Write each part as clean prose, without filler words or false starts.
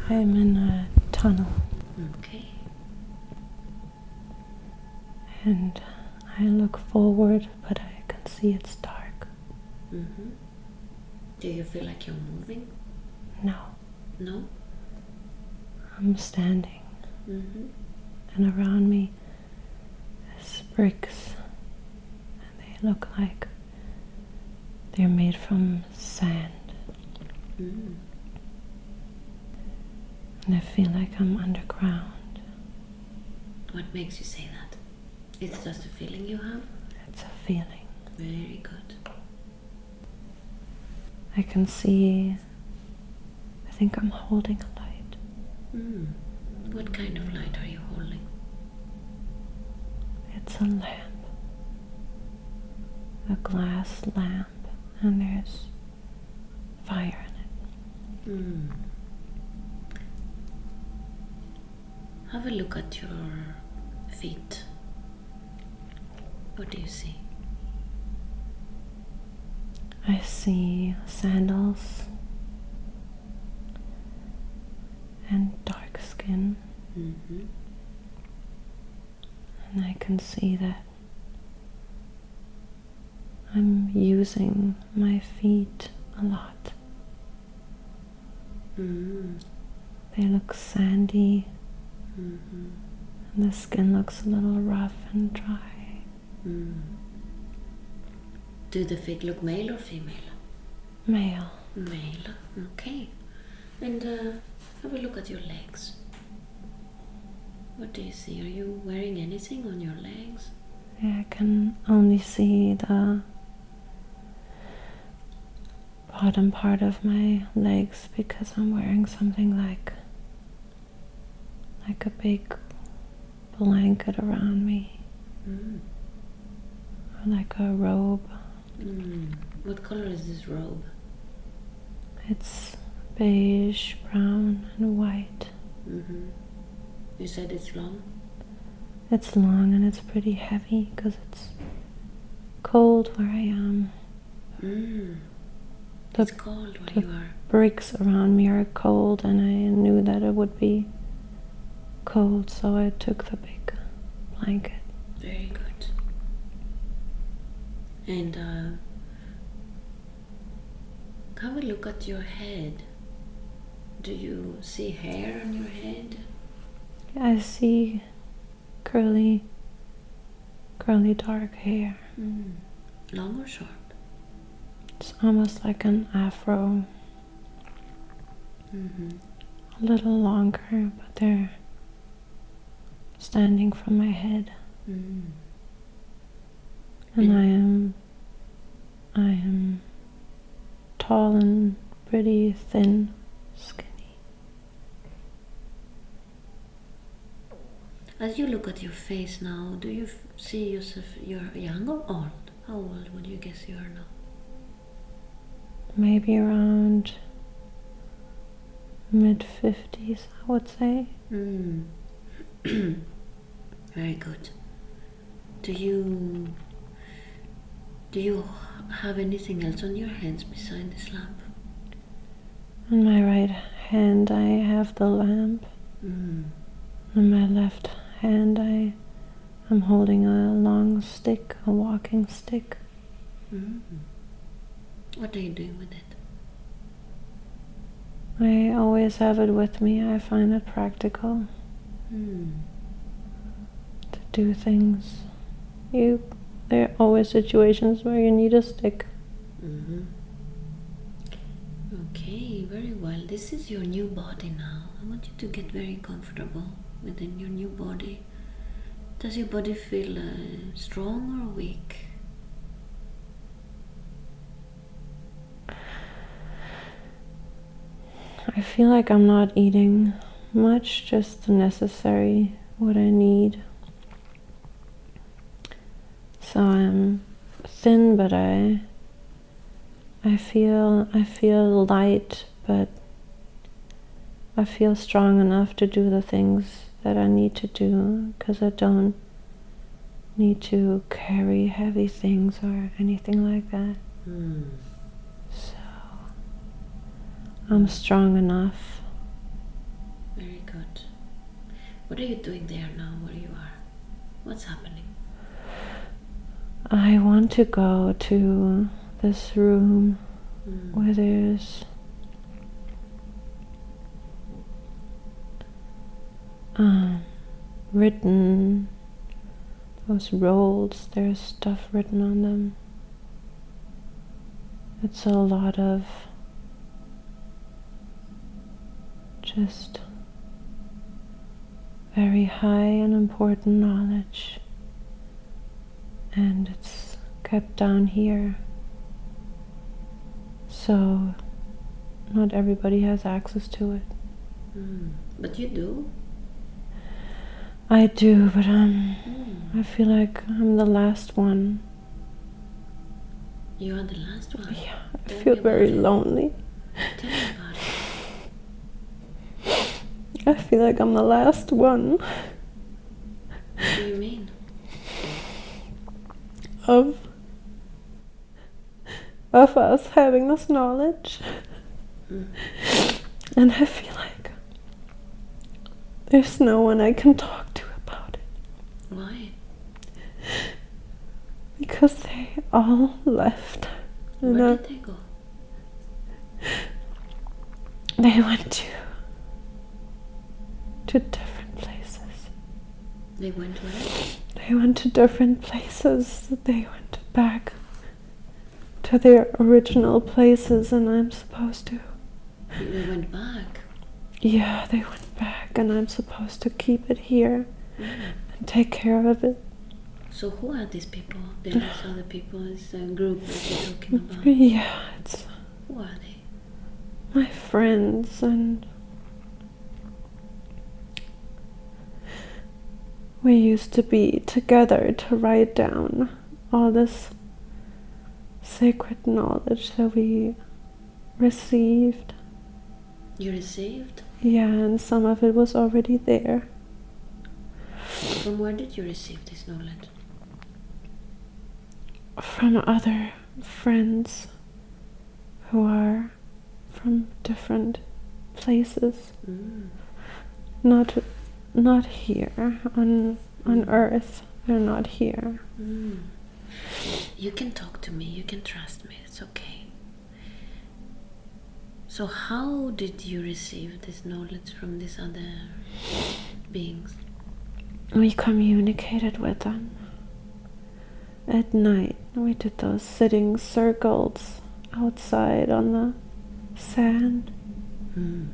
I'm in a tunnel. Okay. And I look forward, but I can see it's dark. Mm-hmm. Do you feel like you're moving? No. No? I'm standing. Mm-hmm. And around me is bricks. And they look like they're made from sand. Mm. And I feel like I'm underground. What makes you say that? It's just a feeling you have? It's a feeling. Very good. I can see, I think I'm holding a light. Mm. What kind of light are you holding? It's a lamp. A glass lamp. And there's fire in it. Mm. Have a look at your feet. What do you see? I see sandals and dark skin. Mm-hmm. And I can see that I'm using my feet a lot. Mm-hmm. They look sandy, Mm-hmm. and the skin looks a little rough and dry. Mm. Do the feet look male or female? Male. Male, okay. And have a look at your legs. What do you see? Are you wearing anything on your legs? I can only see the bottom part of my legs because I'm wearing something like a big blanket around me, Mm. or like a robe. Mm. What color is this robe? It's beige, brown, and white. Mm-hmm. You said it's long? It's long and it's pretty heavy because it's cold where I am. Mm. The- It's cold where the you are. bricks around me are cold, and I knew that it would be cold, so I took the big blanket. Very good. And have a look at your head. Do you see hair on your head? I see curly dark hair. Mm. Long or short? It's almost like an afro. Mm-hmm. A little longer, but they're standing from my head. Mm. And I am tall and pretty thin, skinny. As you look at your face now, do you see yourself, you're young or old? How old would you guess you are now? Maybe around mid-50s, I would say. Mm. Very good. Do you have anything else on your hands beside this lamp? In my right hand I have the lamp. Mm. In my left hand I am holding a long stick, a walking stick. Mm. What are you doing with it? I always have it with me. I find it practical Mm. to do things. There are always situations where you need a stick. Mm-hmm. Okay, very well. This is your new body now. I want you to get very comfortable within your new body. Does your body feel strong or weak? I feel like I'm not eating much, just the necessary, what I need. So I'm thin, but I feel light, but I feel strong enough to do the things that I need to do, because I don't need to carry heavy things or anything like that. So I'm strong enough. Very good. What are you doing there now, where you are? What's happening? I want to go to this room where there's written, those rolls, there's stuff written on them. It's a lot of just very high and important knowledge, and it's kept down here, so not everybody has access to it. But you do? I do, but I feel like I'm the last one. You are the last one? Yeah, I feel very lonely. Tell me about it. I feel like I'm the last one. What do you mean? Of us having this knowledge. And I feel like there's no one I can talk to about it. Why? Because they all left. Where did they go? They went to different places. They went where? They went to different places. They went back to their original places, and I'm supposed to. They went back? Yeah, they went back, and I'm supposed to keep it here and take care of it. So who are these people? These other people, this group that you're talking about? Yeah, it's Who are they? my friends, and we used to be together to write down all this sacred knowledge that we received. You received? Yeah, and some of it was already there. From where did you receive this knowledge? From other friends who are from different places. Not here on Earth. They're not here. You can talk to me, you can trust me, it's okay. So how did you receive this knowledge from these other beings? We communicated with them. At night, we did those sitting circles outside on the sand. And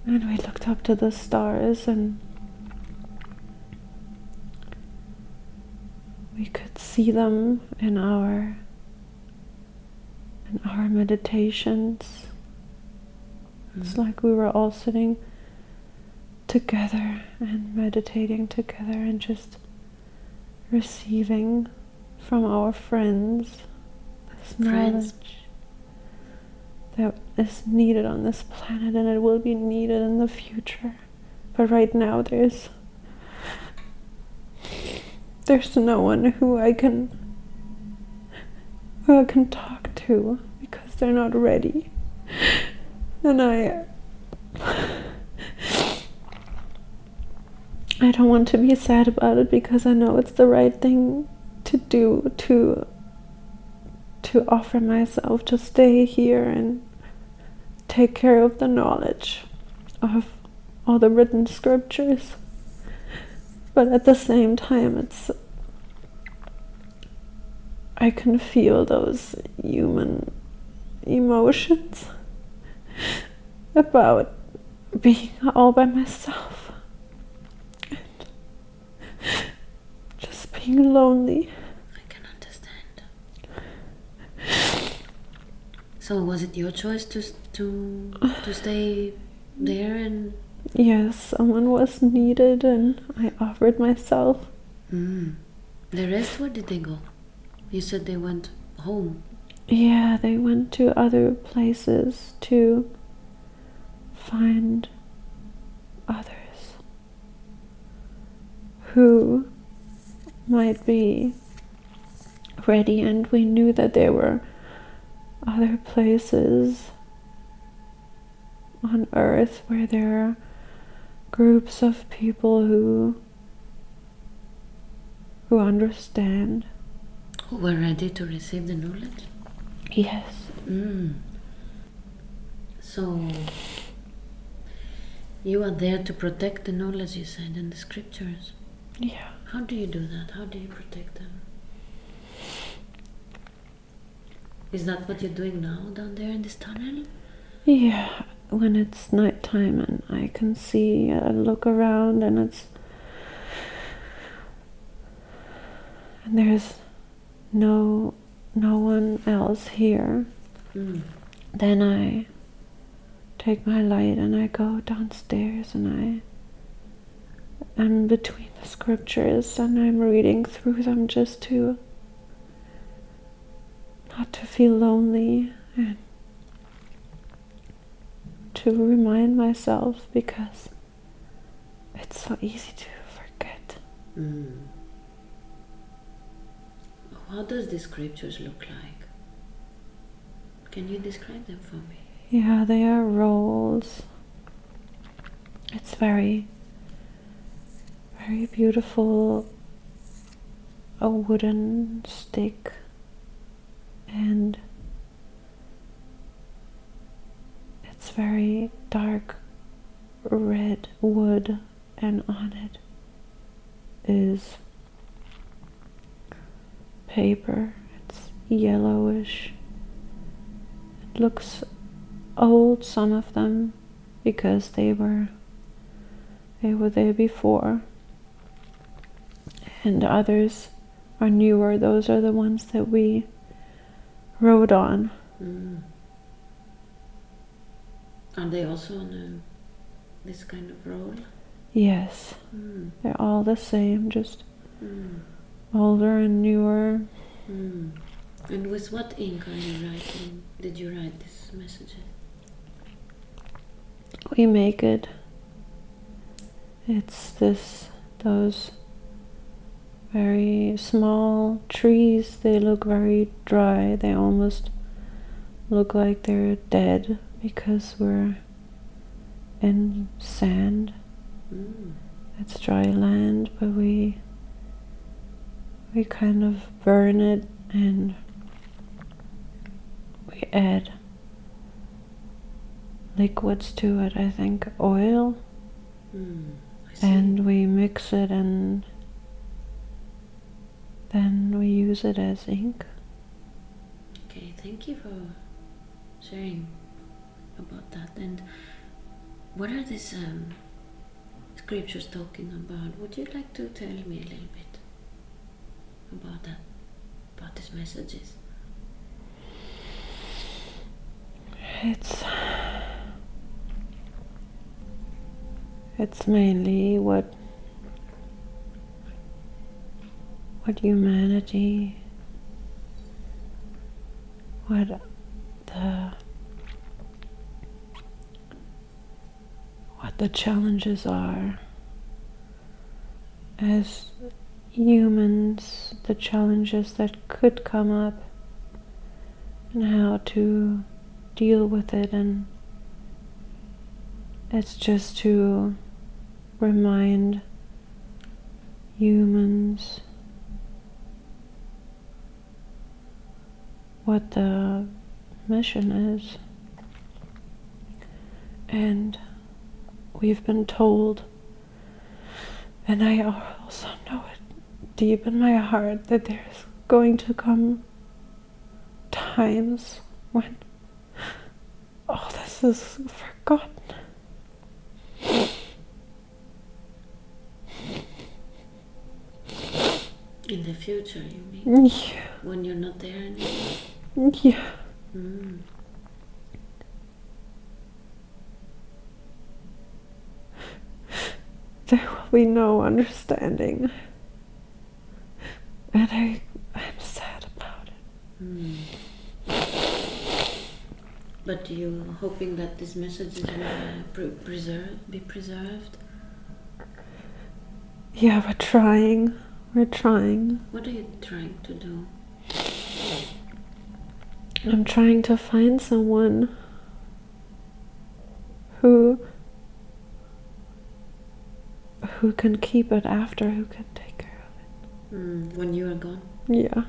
we looked up to the stars, and we could see them in our meditations. It's like we were all sitting together and meditating together and just receiving from our friends this knowledge that is needed on this planet, and it will be needed in the future. But right now there's no one who I can talk to, because they're not ready. And I don't want to be sad about it, because I know it's the right thing to do, to offer myself to stay here and take care of the knowledge of all the written scriptures. But at the same time, I can feel those human emotions about being all by myself and just being lonely. I can understand. So So was it your choice to stay there and? Yes, someone was needed and I offered myself. The rest, where did they go? You said they went home. Yeah, they went to other places to find others who might be ready, and we knew that there were other places on Earth where there are groups of people who understand. Who were ready to receive the knowledge? Yes. So you are there to protect the knowledge, you said, in the scriptures. Yeah. How do you do that? How do you protect them? Is that what you're doing now down there in this tunnel? Yeah, when it's nighttime and I can see, I look around and there's no one else here. Then I take my light and I go downstairs and I'm between the scriptures and I'm reading through them just to not to feel lonely and to remind myself, because it's so easy to forget. How does the scriptures look like? Can you describe them for me? Yeah, they are rolls. It's very, very beautiful. A wooden stick and it's very dark red wood, and on it is paper. It's yellowish. It looks old, some of them, because they were there before, and others are newer. Those are the ones that we wrote on. Are they also on this kind of roll? Yes. They're all the same, just older and newer. And with what ink are you writing? Did you write these messages? We make it. It's those very small trees. They look very dry. They almost look like they're dead because we're in sand. It's dry land, but we kind of burn it and we add liquids to it. I think oil. And we mix it and then we use it as ink. Okay, thank you for sharing about that. And what are these scriptures talking about? Would you like to tell me a little bit about that, about these messages? It's mainly what humanity, what the challenges are as humans, the challenges that could come up, and how to deal with it. And it's just to remind humans what the mission is. And we've been told, and I also know it deep in my heart, that there's going to come times when all this is forgotten. In the future, you mean? Yeah. When you're not there anymore? Yeah. we know understanding. And I'm sad about it. But you're hoping that these messages will be preserved? Yeah, we're trying. We're trying. What are you trying to do? I'm trying to find someone who can keep it after, who can take care of it. When you are gone? Yeah.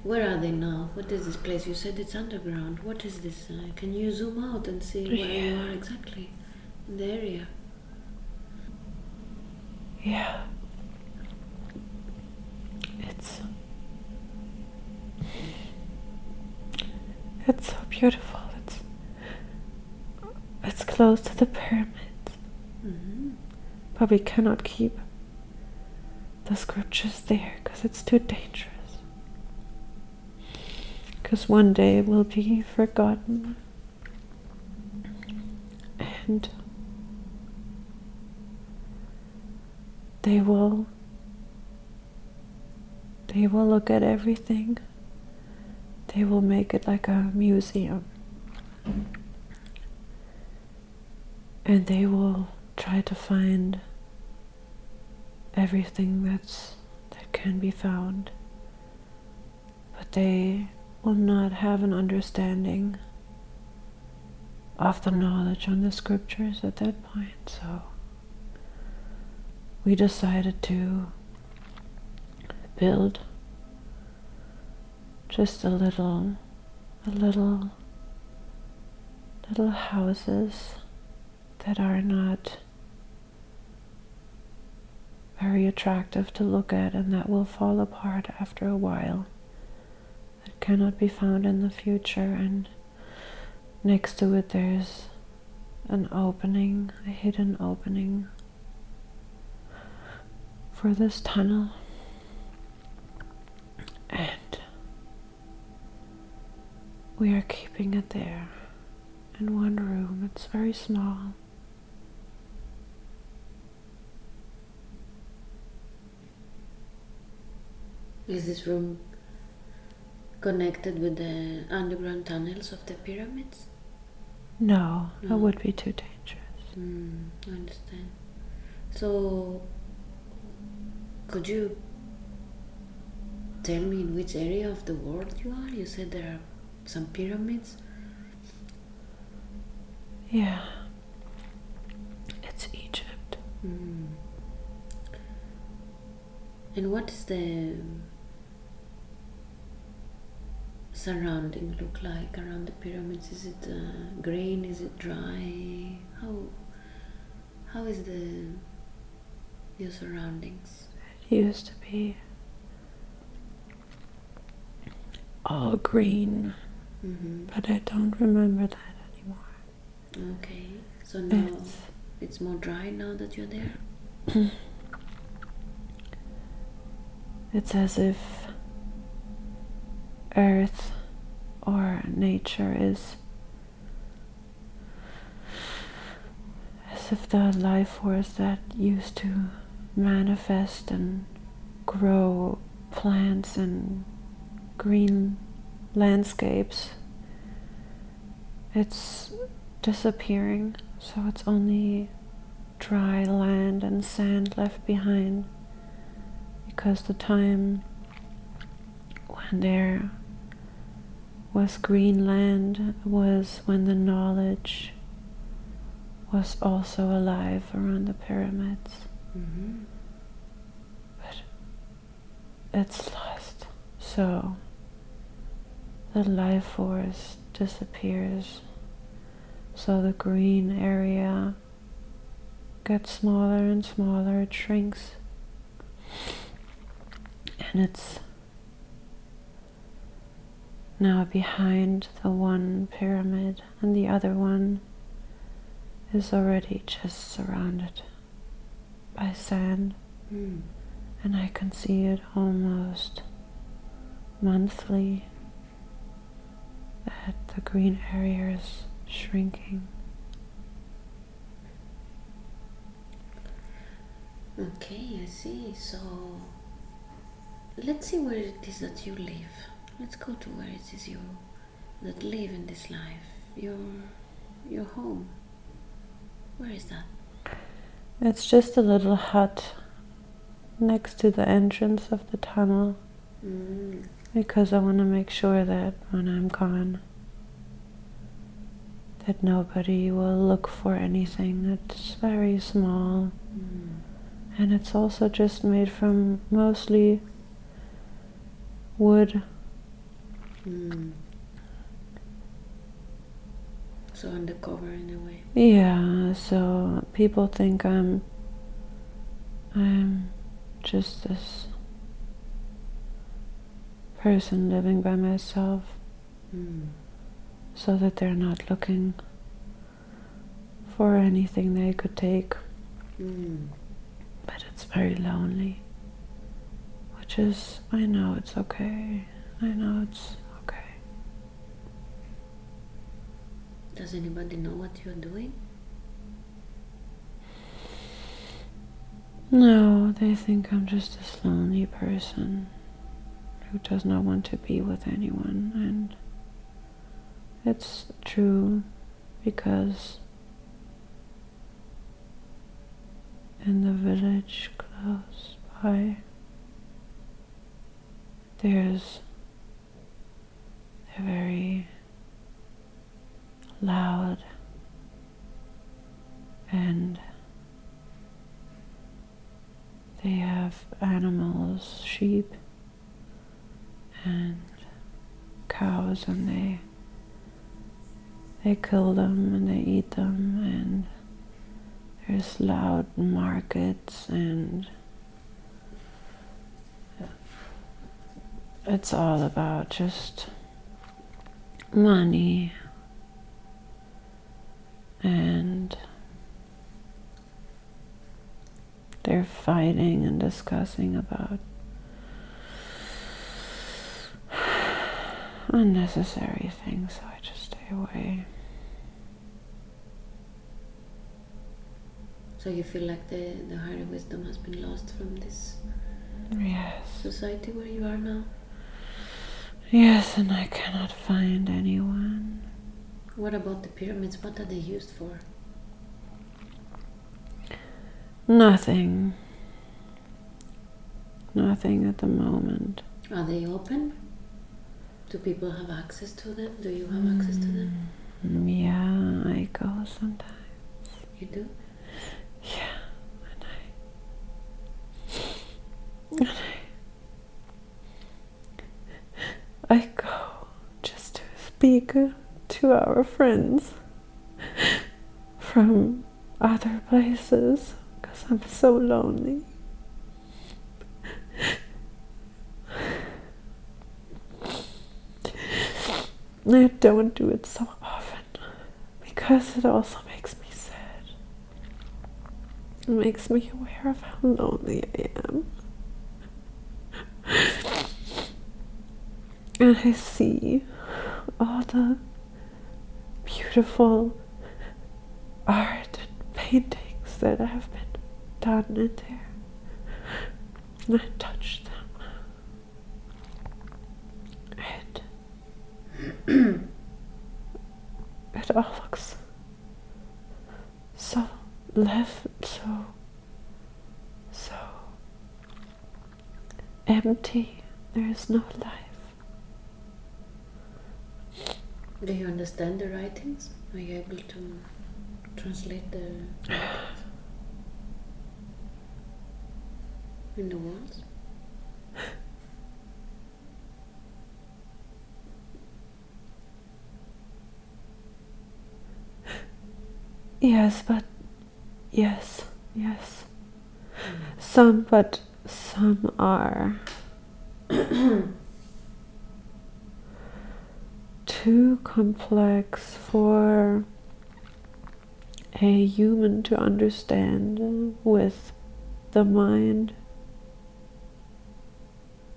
Where are they now? What is this place? You said it's underground. What is this? Can you zoom out and see where you are exactly in the area? Yeah. It's so beautiful. It's close to the pyramids. But we cannot keep the scriptures there because it's too dangerous. Because one day it will be forgotten. And they will look at everything. They will make it like a museum. And they will try to find everything that can be found. But they will not have an understanding of the knowledge on the scriptures at that point. So we decided to build just little houses that are not very attractive to look at and that will fall apart after a while, that cannot be found in the future. And next to it there's an opening, a hidden opening for this tunnel. And we are keeping it there in one room. It's very small. Is this room connected with the underground tunnels of the pyramids? No, that would be too dangerous. I understand. So, could you tell me in which area of the world you are? You said there are some pyramids. Yeah. It's Egypt. And what is the surrounding look like around the pyramids? Is it green? Is it dry? How is your surroundings? It used to be all green, but I don't remember that anymore. Okay, so now it's more dry now that you're there? It's as if earth or nature is as if the life force that used to manifest and grow plants and green landscapes, it's disappearing, so it's only dry land and sand left behind. Because the time when there was green land was when the knowledge was also alive around the pyramids. But it's lost. So the life force disappears. So the green area gets smaller and smaller, it shrinks. And it's now behind the one pyramid, and the other one is already just surrounded by sand. And I can see it almost monthly that the green area is shrinking. Okay, I see. So let's see where it is that you live. Let's go to where it is you that live in this life. Your home. Where is that? It's just a little hut next to the entrance of the tunnel, because I want to make sure that when I'm gone, that nobody will look for anything. It's very small, and it's also just made from mostly wood. So undercover in a way. Yeah, so people think I'm just this person living by myself, so that they're not looking for anything they could take. But it's very lonely, which is, I know it's okay. I know it's okay. Does anybody know what you're doing? No, they think I'm just this lonely person who does not want to be with anyone, and it's true, because in the village close by, there's a very loud and they have animals, sheep and cows, and they kill them and they eat them, and there's loud markets, and it's all about just money, and they're fighting and discussing about unnecessary things, so I just stay away. So you feel like the higher wisdom has been lost from this society where you are now? Yes, and I cannot find anyone. What about the pyramids? What are they used for? Nothing. Nothing at the moment. Are they open? Do people have access to them? Do you have access to them? Yeah, I go sometimes. You do? Yeah, I go just to speak to our friends from other places, because I'm so lonely. I don't do it so often, because it also makes me sad. It makes me aware of how lonely I am. And I see all the beautiful art and paintings that have been done in there. And I touch them. It all looks so left, so empty. There is no life. Do you understand the writings? Are you able to translate the writings in the walls? Yes, but yes. Some are too complex for a human to understand with the mind.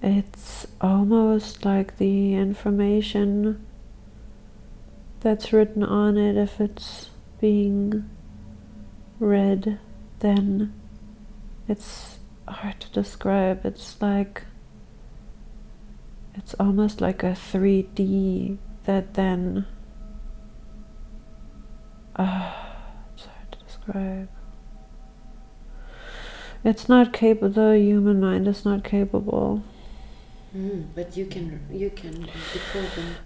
It's almost like the information that's written on it, if it's being read, then it's hard to describe. It's almost like a 3D that then it's hard to describe. It's not capable. The human mind is not capable. But you can decode them.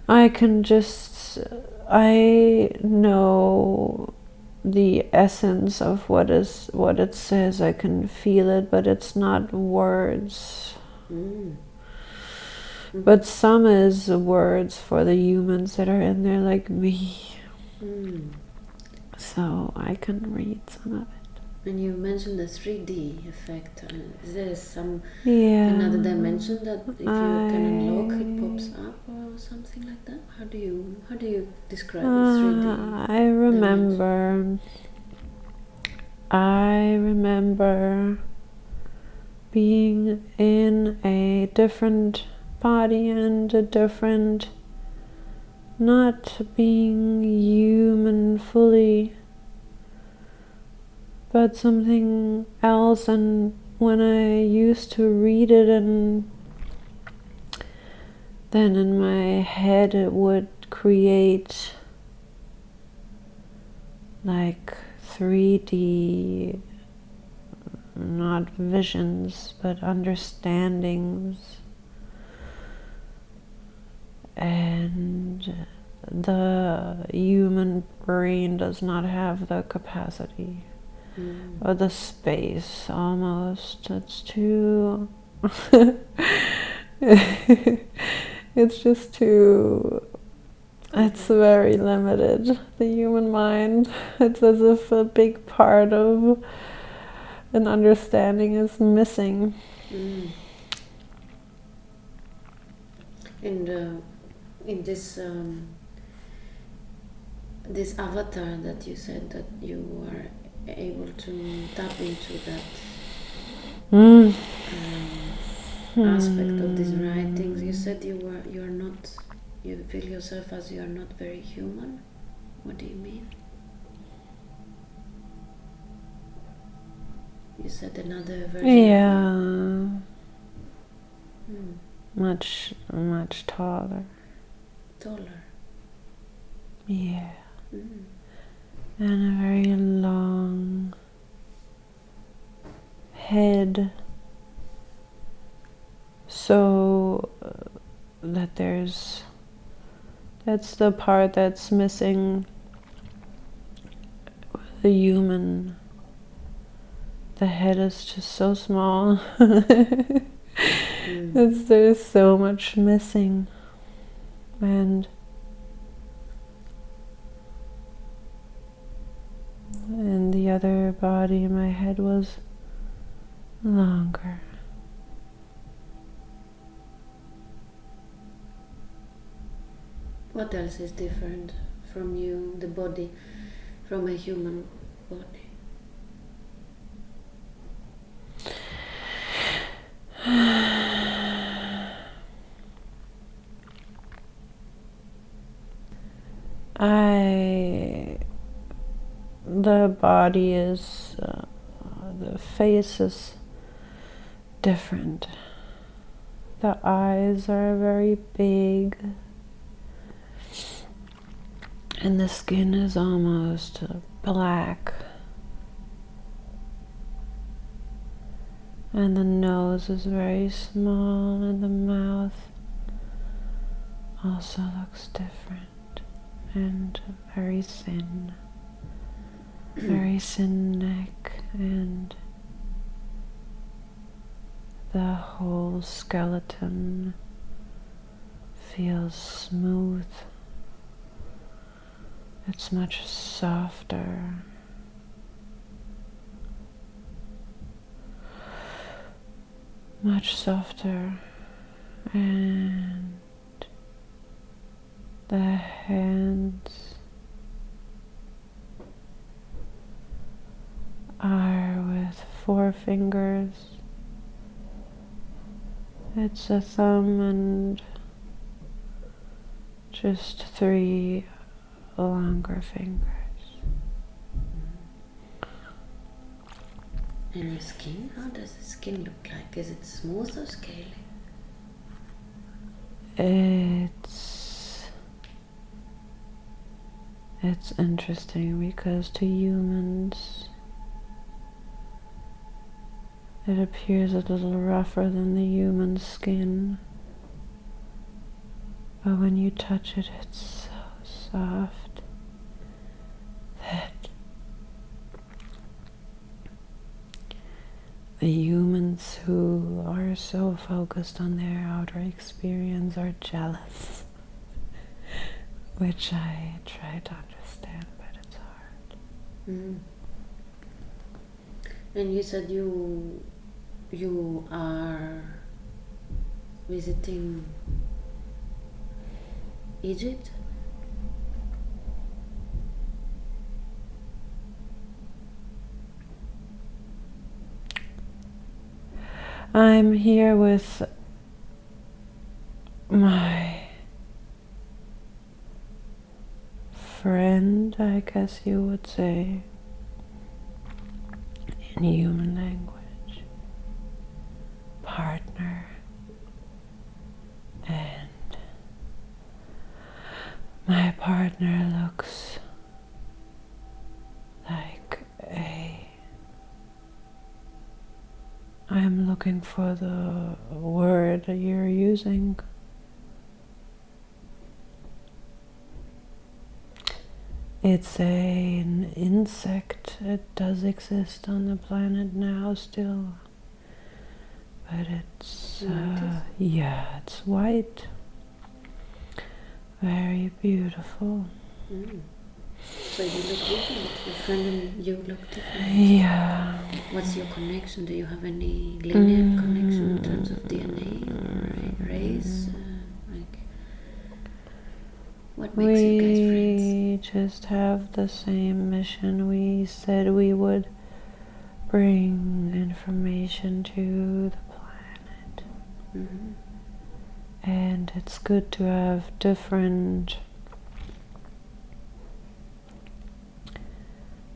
I know the essence of what it says. I can feel it, but it's not words. But some is words for the humans that are in there, like me. So I can read some of it. And you mentioned the 3D effect. Is there some another dimension that if you can unlock, it pops up or something like that? How do you describe the 3D? I remember being in a different body and a different, not being human fully, but something else. And when I used to read it, and then in my head it would create like 3D, not visions, but understandings. And the human brain does not have the capacity or the space, almost. It's too it's just too, it's very limited, the human mind. It's as if a big part of an understanding is missing. And in this this avatar that you said that you are able to tap into that aspect of these writings, you said you feel yourself as you are not very human. What do you mean? You said another version. Much taller. Yeah. And a very long head, so that that's the part that's missing. The human, the head is just so small. There's so much missing. And the other body in my head was longer. What else is different from you, the body, from a human body? The body is, the face is different. The eyes are very big, and the skin is almost black, and the nose is very small, and the mouth also looks different and very thin. Very thin neck, and the whole skeleton feels smooth. It's much softer. Much softer. And the hands are with 4 fingers. It's a thumb and just 3 longer fingers. And your skin? How does the skin look like? Is it smooth or scaly? It's interesting because to humans it appears a little rougher than the human skin. But when you touch it, it's so soft that the humans who are so focused on their outer experience are jealous, which I try to understand, but it's hard. And you said you are visiting Egypt? I'm here with my friend, I guess you would say, in human language, partner, and my partner looks like I'm looking for the word you're using. It's an insect. It does exist on the planet now still. But it's, it's white. Very beautiful. So you look different. Your friend and you look different. Yeah. What's your connection? Do you have any linear connection in terms of DNA or race? What makes you guys friends? We just have the same mission. We said we would bring information to the planet. And it's good to have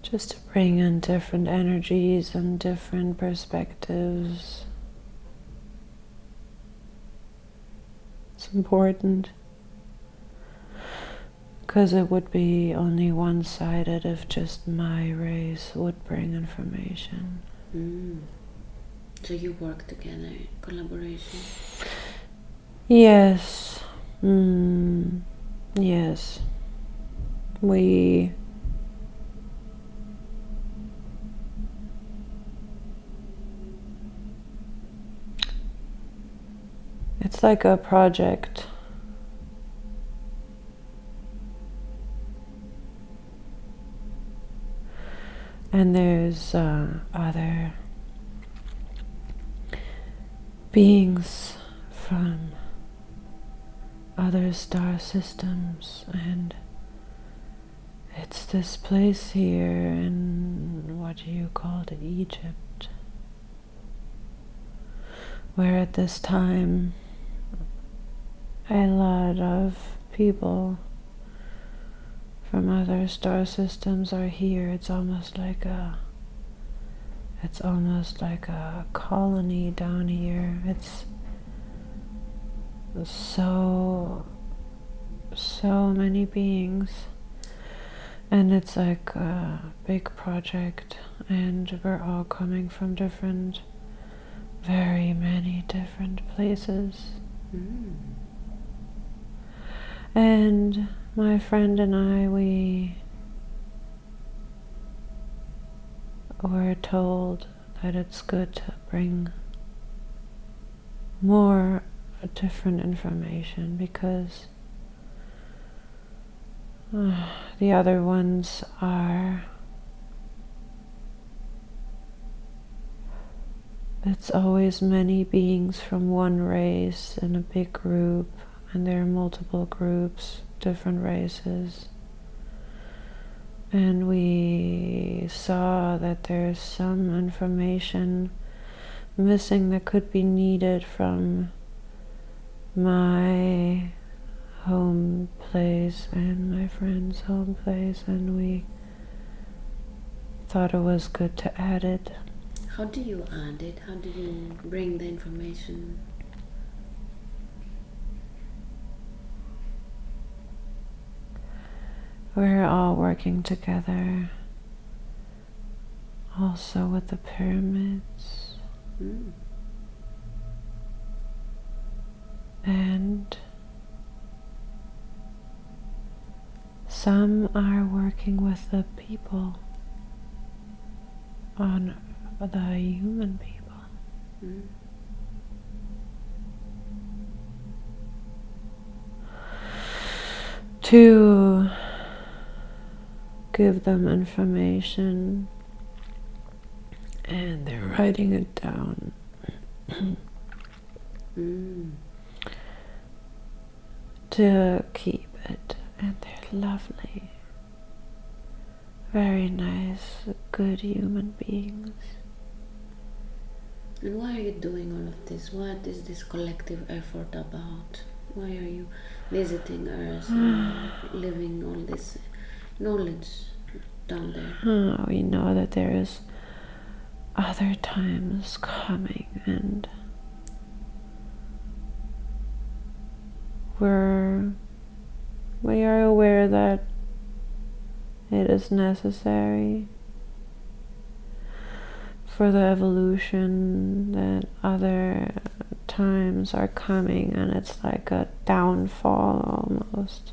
just to bring in different energies and different perspectives. It's important. Because it would be only one-sided if just my race would bring information. So you work together, collaboration? Yes. Yes. It's like a project. And there's other beings from other star systems, and it's this place here in, what do you call it, Egypt, where at this time a lot of people from other star systems are here. It's almost like a colony down here. It's so many beings, and it's like a big project, and we're all coming from very many different places. And my friend and I, we were told that it's good to bring more different information, because the other ones are, it's always many beings from one race in a big group, and there are multiple groups, different races. And we saw that there's some information missing that could be needed from my home place and my friend's home place, and we thought it was good to add it. How do you add it? How do you bring the information? We're all working together, also with the pyramids. And some are working with the people, on the human people. To give them information, and they're writing it down. To keep it, and they're lovely, very nice, good human beings. And why are you doing all of this? What is this collective effort about? Why are you visiting Earth and living all this knowledge down there? We know that there is other times coming, and we are aware that it is necessary for the evolution, that other times are coming, and it's like a downfall almost.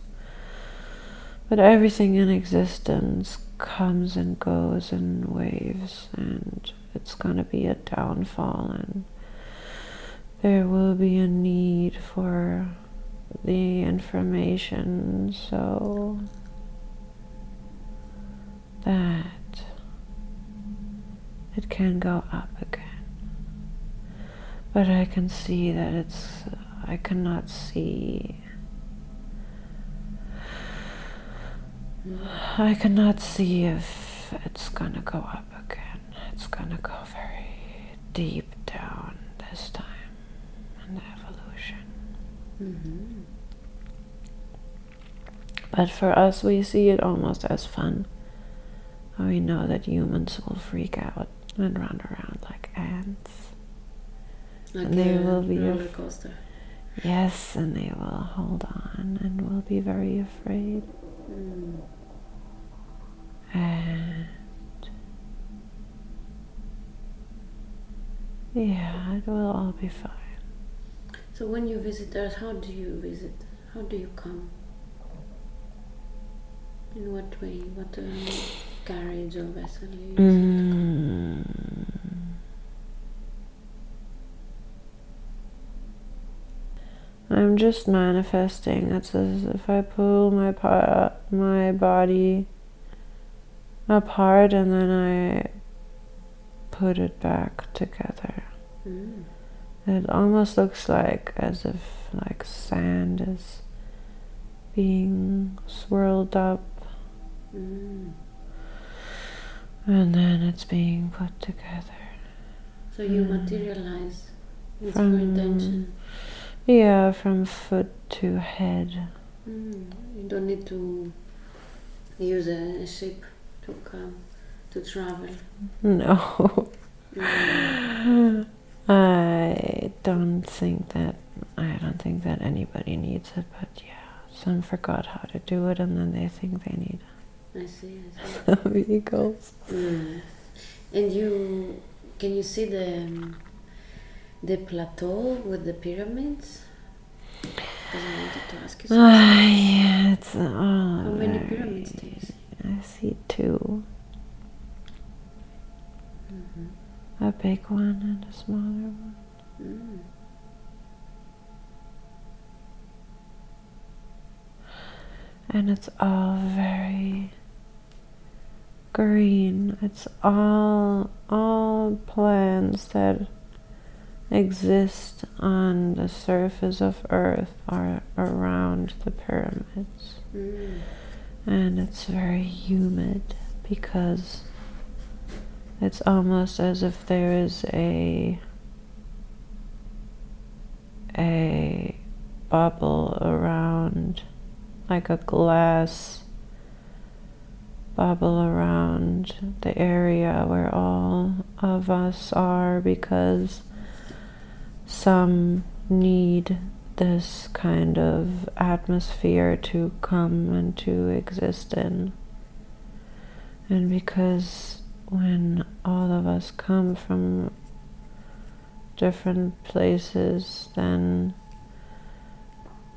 But everything in existence comes and goes in waves, and it's gonna be a downfall, and there will be a need for the information so that it can go up again. But I can see that I cannot see. I cannot see if it's gonna go up again. It's gonna go very deep down this time in the evolution. But for us, we see it almost as fun. We know that humans will freak out and run around like ants. Like and they will be roller coaster. Yes, and they will hold on and will be very afraid. And yeah, it will all be fine. So when you visit Earth, how do you visit? How do you come? In what way? What carriage or vessel you use? I'm just manifesting. It's as if I pull my body apart and then I put it back together. It almost looks like as if like sand is being swirled up, and then it's being put together. So you materialize with your intention. Yeah, from foot to head. You don't need to use a ship to come, to travel. No. I don't think that anybody needs it, but yeah, some forgot how to do it and then they think they need I see. vehicles. And can you see the plateau with the pyramids? Because I wanted to ask you something. Yeah, it's all How many pyramids do you see? I see 2. A big one and a smaller one. And it's all very green. It's all plants that exist on the surface of Earth are around the pyramids. And it's very humid because it's almost as if there is a bubble around, like a glass bubble around the area where all of us are, because some need this kind of atmosphere to come and to exist in. And because when all of us come from different places, then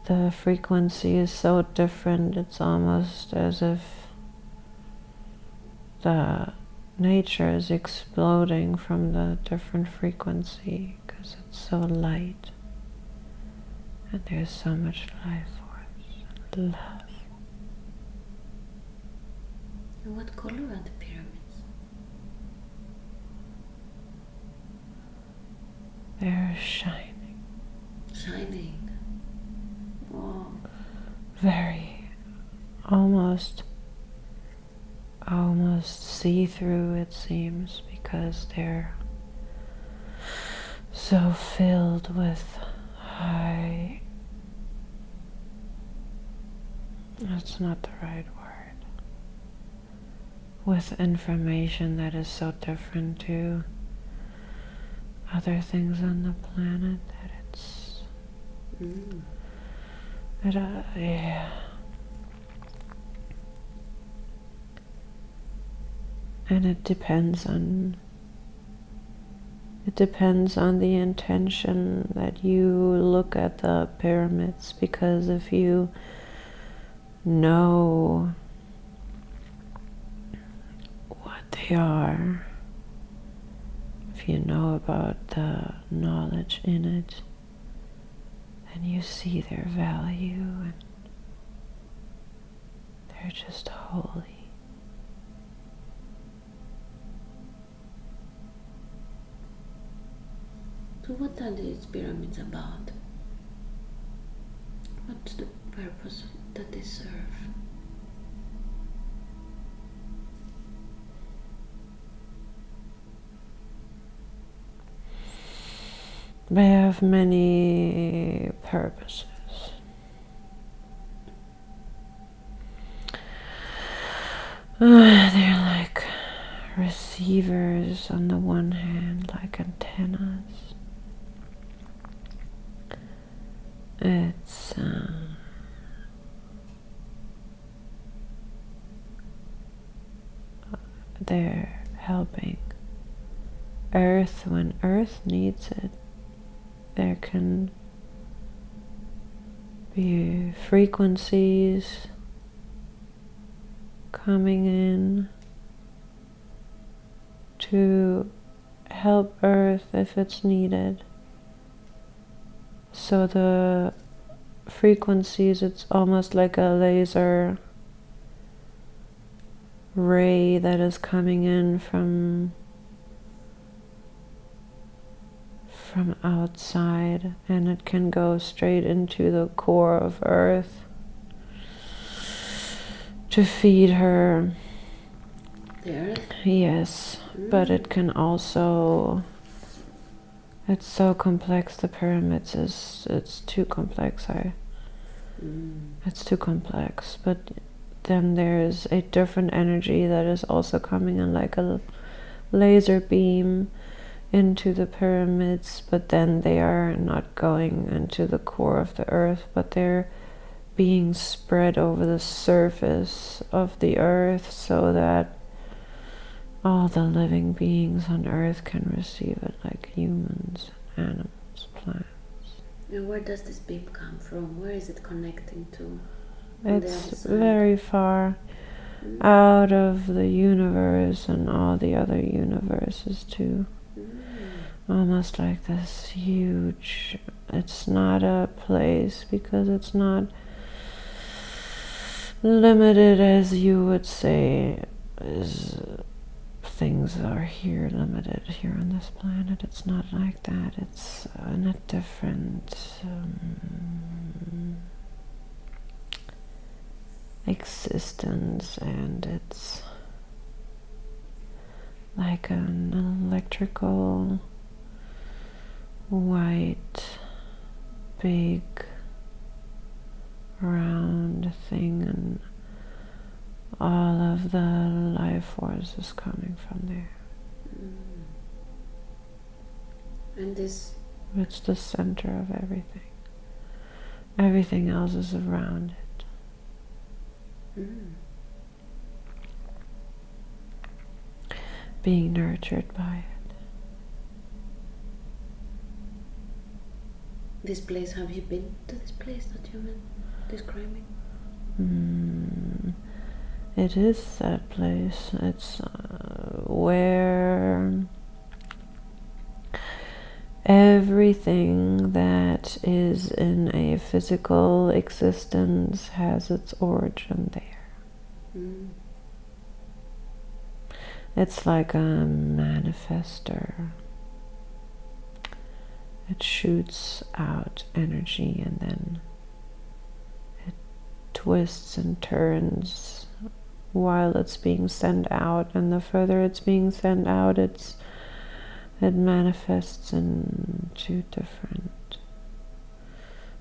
the frequency is so different, it's almost as if the nature is exploding from the different frequency, because it's so light and there's so much life force and love. And what color are the pyramids? They're shining. Shining. Wow. Very, almost see-through, it seems, because they're so filled with high, that's not the right word, with information that is so different to other things on the planet that it's yeah. And it depends on the intention that you look at the pyramids, because if you know what they are, if you know about the knowledge in it, then you see their value, and they're just holy. So what are these pyramids about? What's the purpose that they serve? They have many purposes. They're like receivers on the one hand, like antennas. It's they're helping Earth when Earth needs it. There can be frequencies coming in to help Earth if it's needed. So the frequencies, it's almost like a laser ray that is coming in from outside, and it can go straight into the core of Earth to feed her. The Earth? Yes, but it can also, it's so complex, the pyramids it's too complex. It's too complex, but then there's a different energy that is also coming in like a laser beam into the pyramids, but then they are not going into the core of the Earth, but they're being spread over the surface of the Earth so that all the living beings on Earth can receive it, like humans, animals, plants. And where does this beam come from? Where is it connecting to? It's very far out of the universe and all the other universes too. Almost like this huge, it's not a place because it's not limited as you would say as things are here, limited here on this planet. It's not like that. It's in a different existence, and it's like an electrical white big round thing, and all of the life force is coming from there. And this... It's the center of everything. Everything else is around it. Being nurtured by it. This place, have you been to this place that you've been describing? It is that place. It's where everything that is in a physical existence has its origin there. It's like a manifester. It shoots out energy and then it twists and turns while it's being sent out, and the further it's being sent out, it manifests into different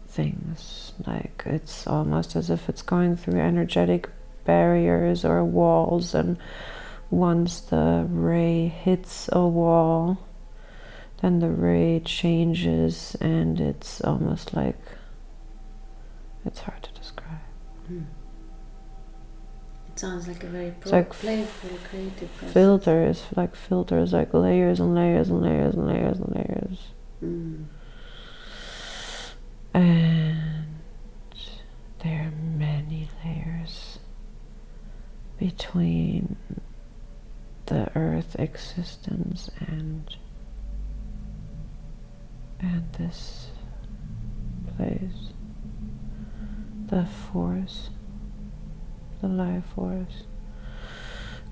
things. Like it's almost as if it's going through energetic barriers or walls, and once the ray hits a wall, then the ray changes, and it's almost like, it's hard to describe. It sounds like a very playful, creative process. Filters, like layers and layers and layers and layers and layers. And there are many layers between the earth existence and this place, the force, the life force,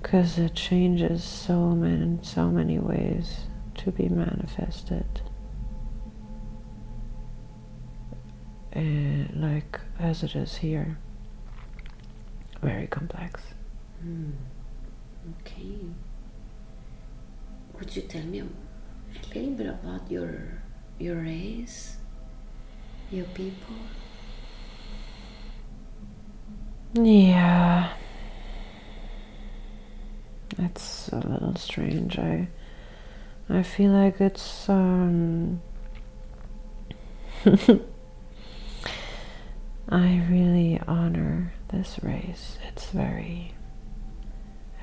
because it changes so many ways to be manifested, like as it is here, very complex. Okay. Would you tell me a little bit about your race, your people? Yeah, it's a little strange. I feel like it's I really honor this race. It's very,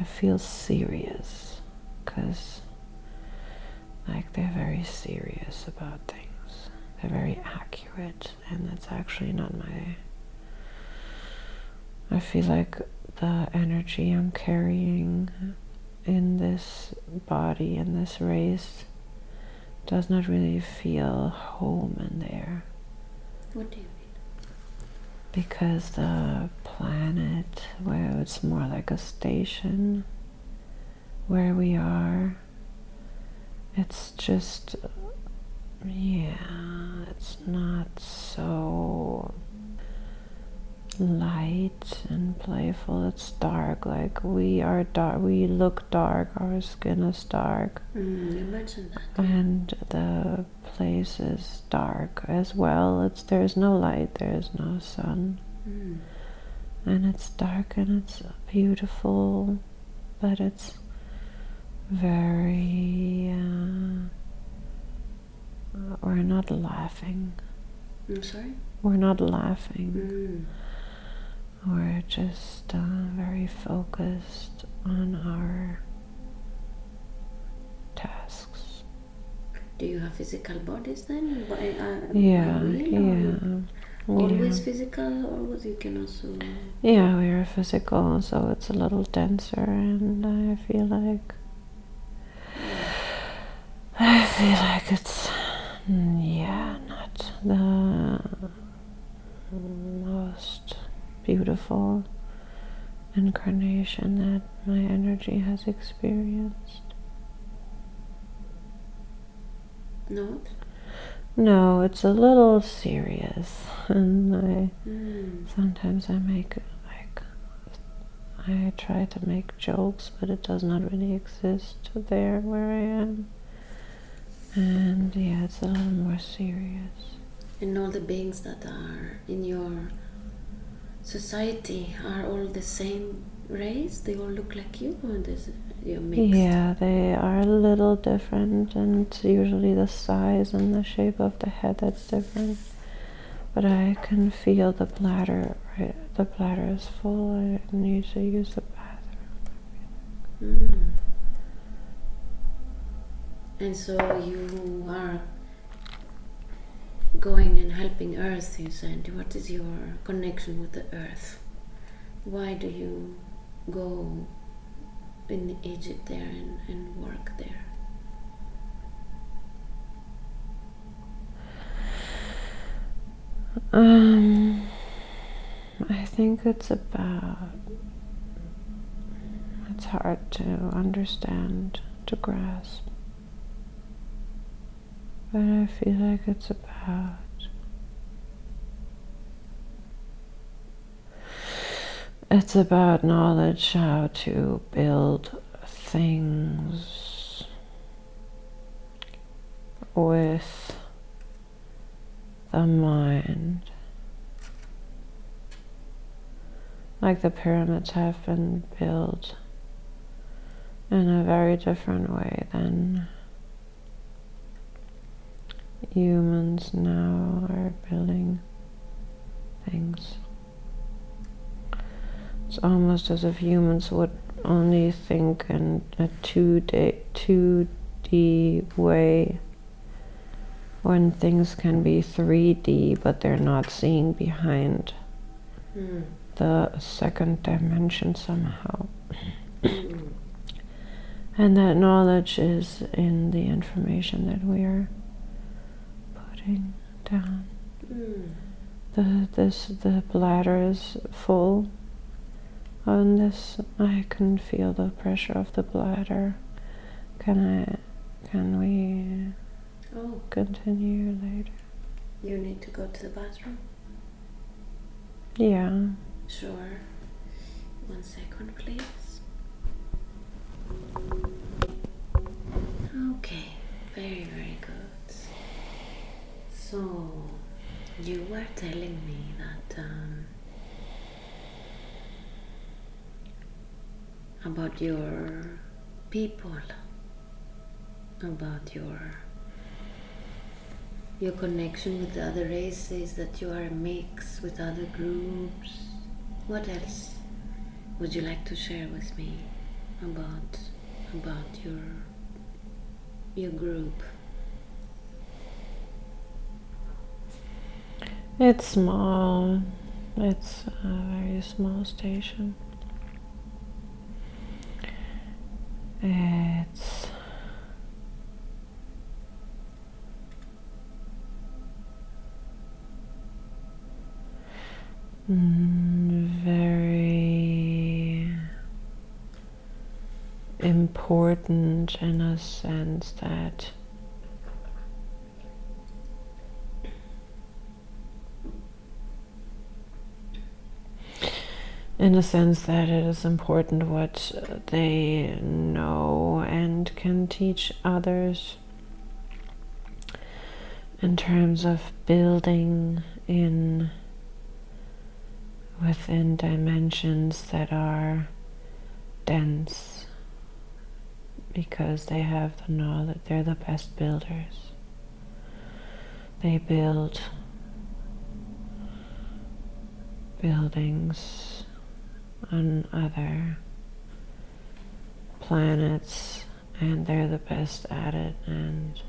I feel serious, because like they're very serious about things. They're very accurate, and that's actually not my... I feel like the energy I'm carrying in this body, in this race, does not really feel home in there. What do you mean? Because the planet, where it's more like a station, where we are, it's just, yeah, it's not so light and playful. It's dark. Like we are dark. We look dark. Our skin is dark. You mentioned that. And the place is dark as well. There's no light. There's no sun. And it's dark and it's beautiful, but it's very. We're not laughing. I'm sorry? We're not laughing. We're just very focused on our tasks. Do you have physical bodies then? Yeah. Always physical, or you can also... Yeah, we are physical, so it's a little denser, and I feel like it's, not the most beautiful incarnation that my energy has experienced. Not? No, it's a little serious, and sometimes I try to make jokes, but it does not really exist there where I am. And yeah, it's a little more serious. And all the beings that are in your society are all the same race? They all look like you, or you're mixed? Yeah, they are a little different, and it's usually the size and the shape of the head that's different. But I can feel the bladder. Right, the bladder is full. I need to use the bathroom. And so you are going and helping Earth, you said. What is your connection with the Earth? Why do you go in Egypt there and work there? I think it's hard to understand, to grasp. But I feel like it's about knowledge, how to build things with the mind. Like the pyramids have been built in a very different way than humans now are building things. It's almost as if humans would only think in a 2D way when things can be 3D, but they're not seeing behind the second dimension somehow. And that knowledge is in the information that we are putting down. The bladder is full. On this, I can feel the pressure of the bladder. Can we continue later? You need to go to the bathroom? Yeah. Sure. 1 second, please. Okay, very, very good. So, you were telling me that about your people, about your connection with the other races, that you are a mix with other groups. What else would you like to share with me about your group? It's small. It's a very small station. It's very important in a sense that it is important what they know and can teach others in terms of building within dimensions that are dense, because they have the knowledge. They're the best builders. They build buildings on other planets, and they're the best at it, and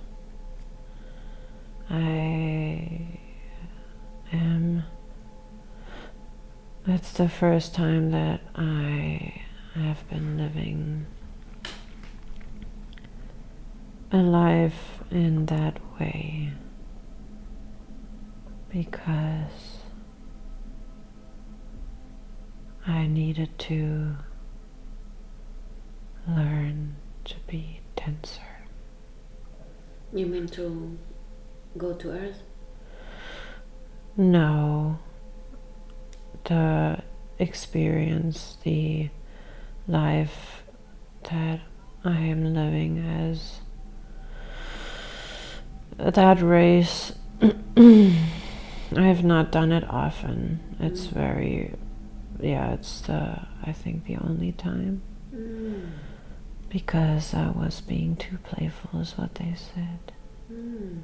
it's the first time that I have been living a life in that way, because I needed to learn to be denser. You mean to go to Earth? No. To experience the life that I am living as that race. I have not done it often. It's very, yeah, it's I think the only time. Mm. Because I was being too playful is what they said. Mm.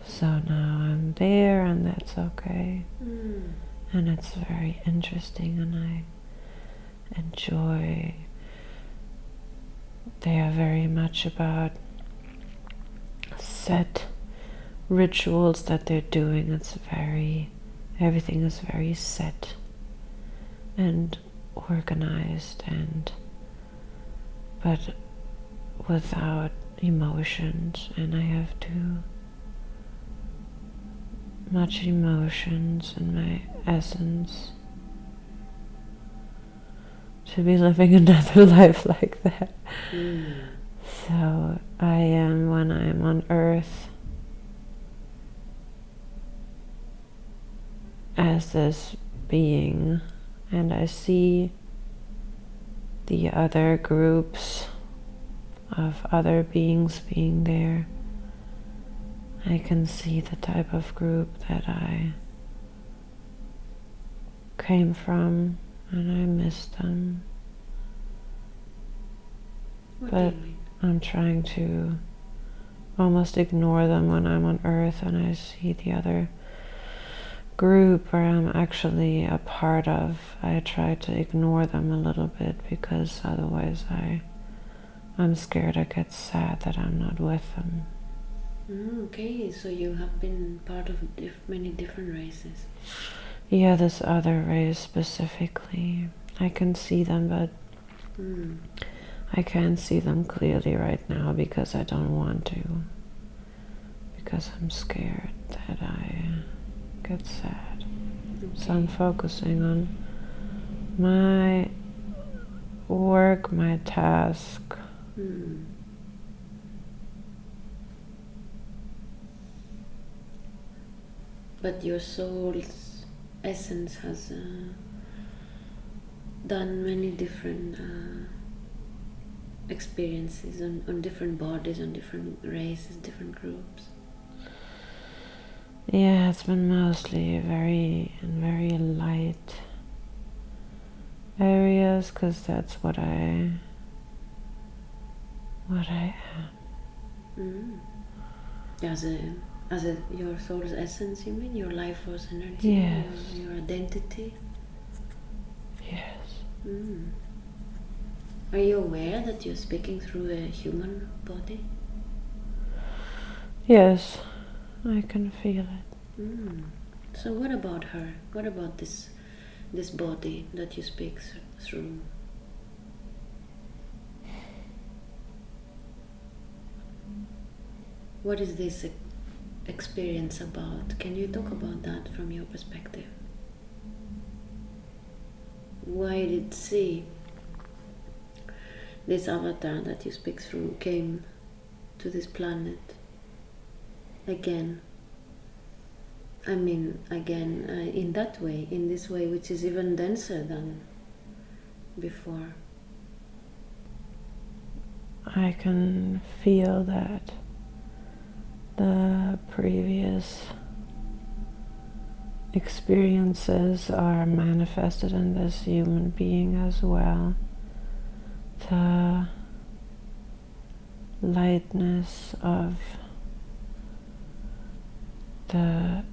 So now I'm there and that's okay. Mm. And it's very interesting and I enjoy. They are very much about set rituals that they're doing. Everything is very set and organized, but without emotions, and I have too much emotions in my essence to be living another life like that. Mm. So I am, when I'm on earth, as this being, and I see the other groups of other beings being there. I can see the type of group that I came from, and I miss them. What But do you mean? I'm trying to almost ignore them when I'm on Earth and I see the other group where I'm actually a part of. I try to ignore them a little bit because otherwise I'm scared I get sad that I'm not with them. Okay, so you have been part of many different races. Yeah, this other race specifically. I can see them, but I can't see them clearly right now because I don't want to. Because I'm scared that I get sad. Okay. So I'm focusing on my work, my task. But your soul's essence has done many different experiences on different bodies, on different races, different groups. Yeah, it's been mostly very light areas because that's what I am. As your soul's essence, you mean your life force energy, yes. your identity. Yes. Are you aware that you're speaking through a human body? Yes, I can feel it. So what about her? What about this body that you speak through? What is this experience about? Can you talk about that from your perspective? Why did she, this avatar that you speak through, came to this planet again? I mean, again, in that way, in this way, which is even denser than before. I can feel that the previous experiences are manifested in this human being as well. The lightness of the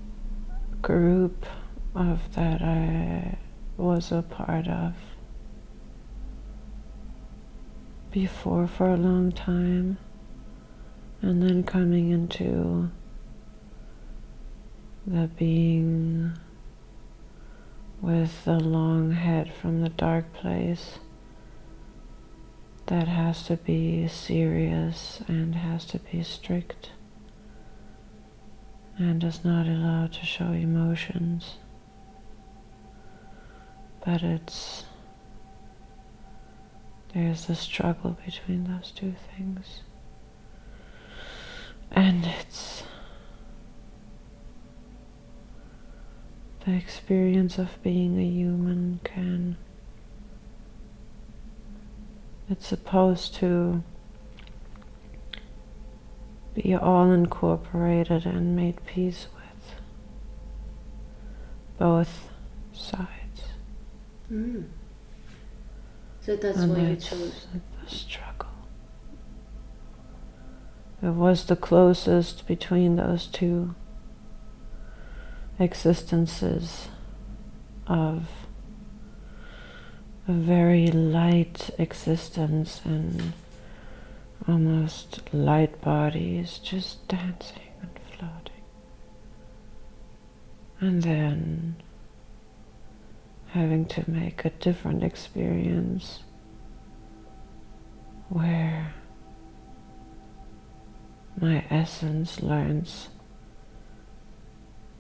group of that I was a part of before for a long time, and then coming into the being with the long head from the dark place that has to be serious and has to be strict and is not allowed to show emotions. But there's a struggle between those two things. And it's the experience of being a human it's supposed to be all incorporated and made peace with both sides. Mm. So that's And why you that's chose. the struggle. It was the closest between those two existences of a very light existence and almost light bodies just dancing and floating. And then having to make a different experience where my essence learns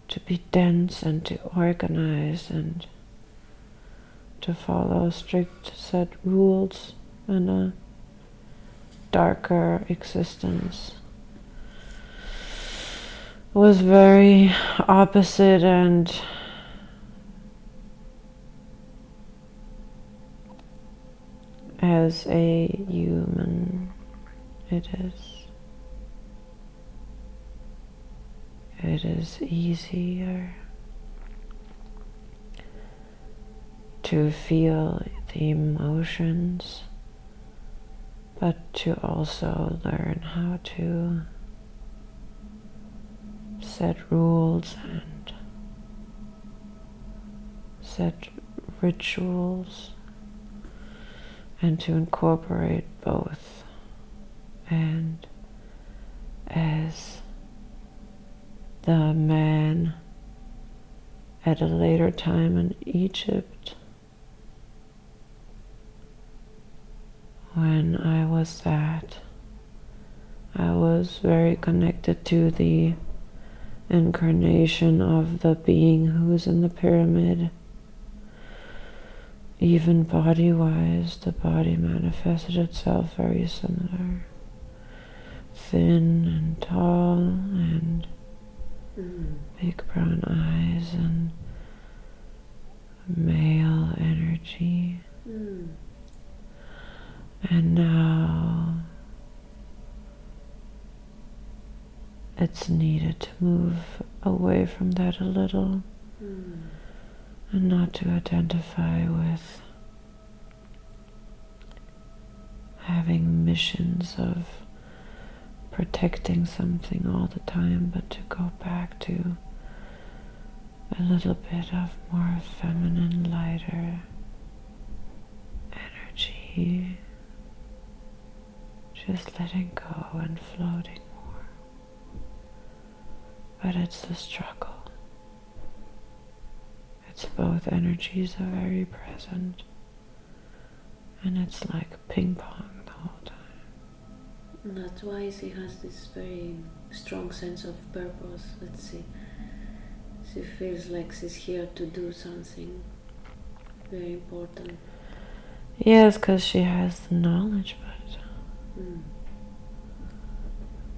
to be dense and to organize and to follow strict set rules and a darker existence. It was very opposite, and as a human it is easier to feel the emotions, but to also learn how to set rules and set rituals and to incorporate both. And as the man at a later time in Egypt, when I was I was very connected to the incarnation of the being who is in the pyramid. Even body-wise, the body manifested itself very similar. Thin and tall and big brown eyes and male energy. And now it's needed to move away from that a little and not to identify with having missions of protecting something all the time, but to go back to a little bit of more feminine, lighter energy, just letting go and floating more. But it's the struggle. It's both energies are very present, and it's like ping pong the whole time. And that's why she has this very strong sense of purpose. Let's see. She feels like she's here to do something very important. Yes, because she has the knowledge, but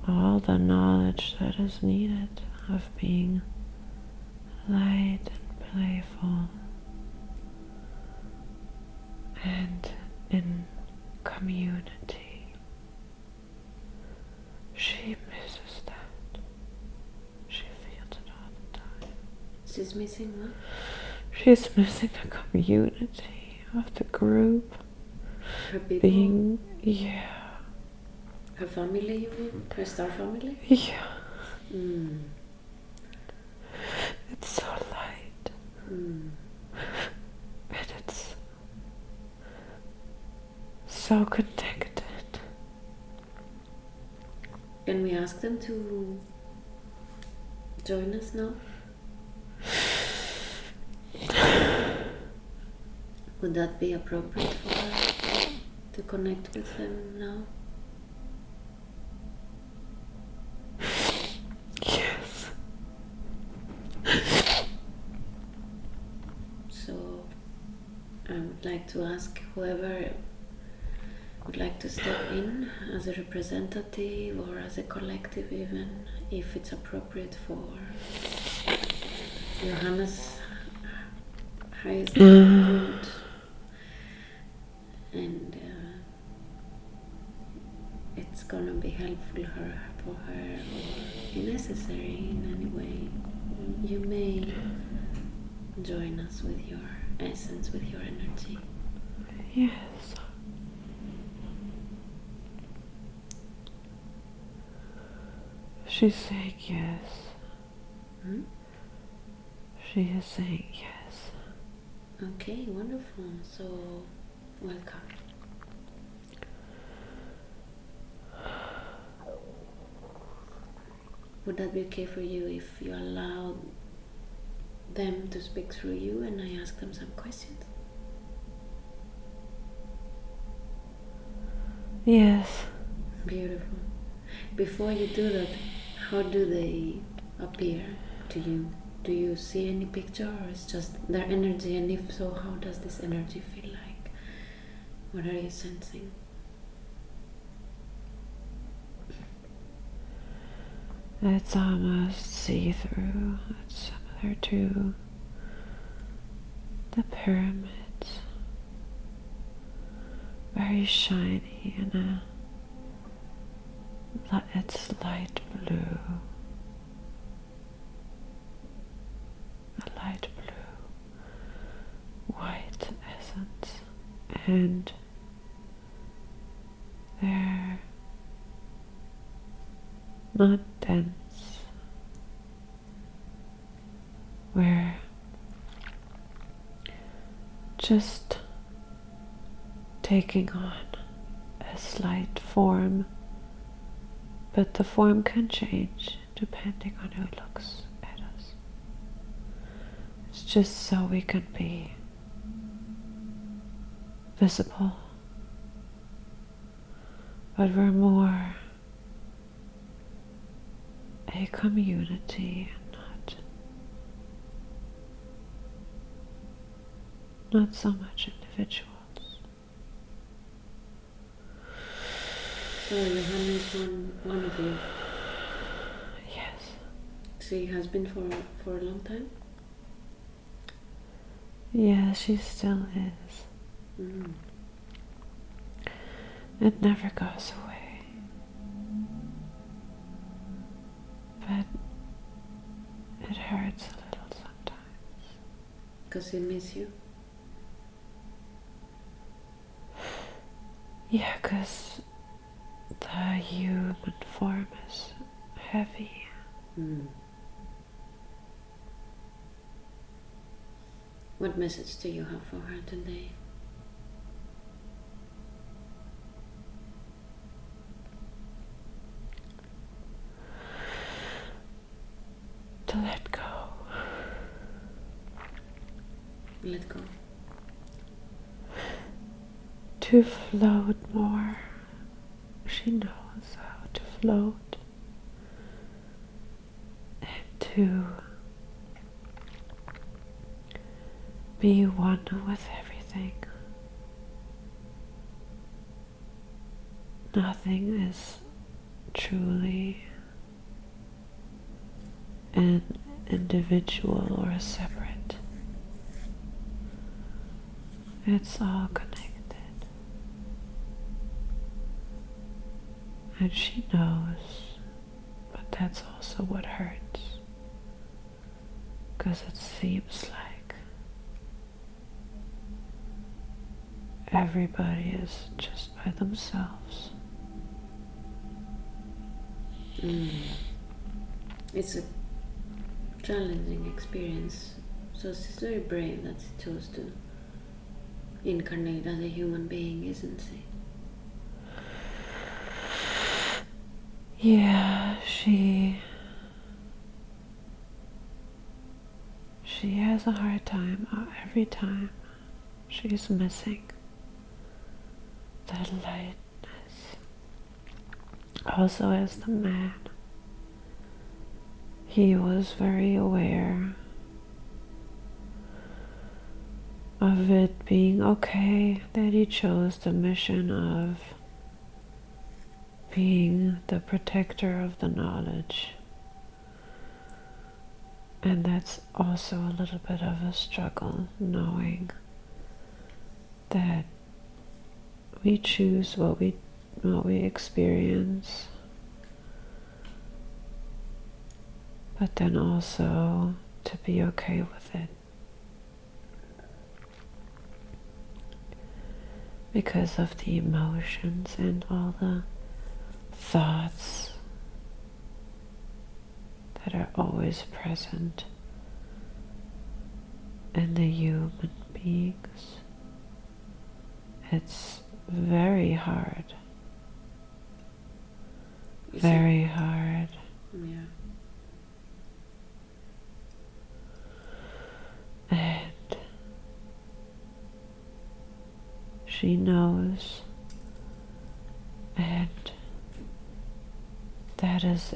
all the knowledge that is needed of being light and playful and in community. She misses that. She feels it all the time. She's missing what? She's missing the community of the group. Her people? Being, yeah. Her family, you mean? Her star family? Yeah. It's so light. And it's so connected. Can we ask them to join us now? Would that be appropriate for her to connect with them now? Yes. So I would like to ask whoever would like to step in as a representative or as a collective even, if it's appropriate for Johanna's highest good, and it's gonna be helpful for her or necessary in any way. You may join us with your essence, with your energy. Yes. She's saying yes. Hmm? She is saying yes. Okay, wonderful. So, welcome. Would that be okay for you if you allow them to speak through you and I ask them some questions? Yes. Beautiful. Before you do that, how do they appear to you? Do you see any picture, or it's just their energy? And if so, how does this energy feel like? What are you sensing? It's almost see-through. It's similar to the pyramids. Very shiny and it's light blue. A light blue, white essence. And they're not dense. We're just taking on a slight form, but the form can change depending on who looks at us. It's just so we can be visible, but we're more a community and not so much individuals. So Johanna is one of you? Yes. So he has been for a long time? Yeah, she still is. Mm. It never goes away. But it hurts a little sometimes. Because he miss you? Yeah, because the human form is heavy. Mm. What message do you have for her today? To let go. Let go. To float more. She knows how to float. And to be one with everything. Nothing is truly an individual or a separate. It's all connected. And she knows, but that's also what hurts. Because it seems like everybody is just by themselves. Mm. It's a challenging experience. So she's very brave that she chose to incarnate as a human being, isn't she? Yeah, she has a hard time every time she's missing that lightness. Also, as the man, he was very aware of it being okay that he chose the mission of being the protector of the knowledge. And that's also a little bit of a struggle, knowing that we choose what we experience, but then also to be okay with it. because of the emotions and all the thoughts that are always present in the human beings. It's very hard. Very hard. Yeah. And she knows, and that is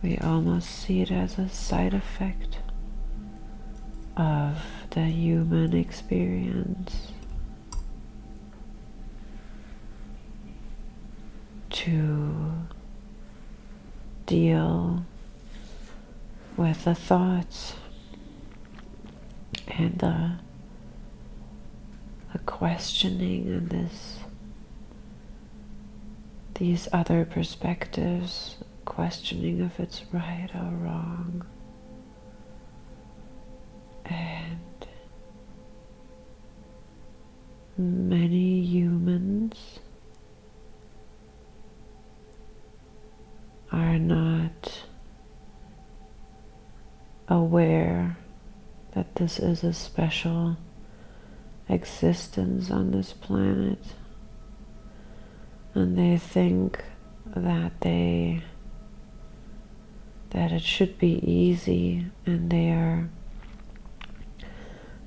we almost see it as a side effect of the human experience to deal with the thoughts and the questioning and these other perspectives, questioning if it's right or wrong. And many humans are not aware that this is a special existence on this planet, and they think that it should be easy, and they are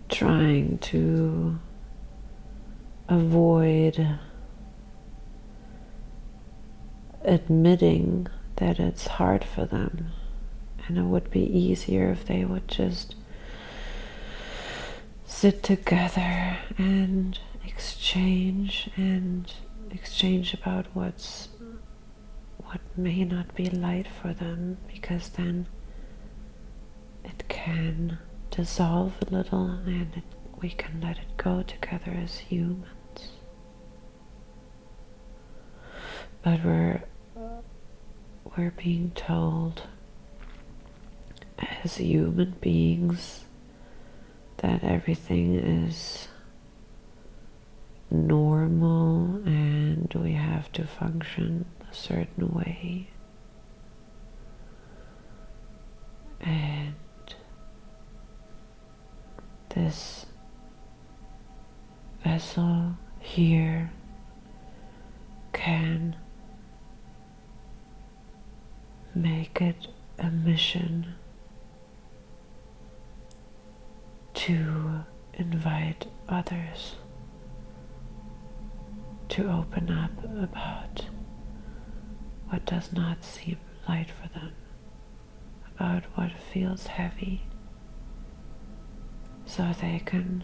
trying to avoid admitting that it's hard for them, and it would be easier if they would just sit together and exchange about what may not be light for them, because then it can dissolve a little and we can let it go together as humans. But we're being told as human beings that everything is normal and we have to function a certain way. And this vessel here can make it a mission to invite others to open up about what does not seem light for them, about what feels heavy, so they can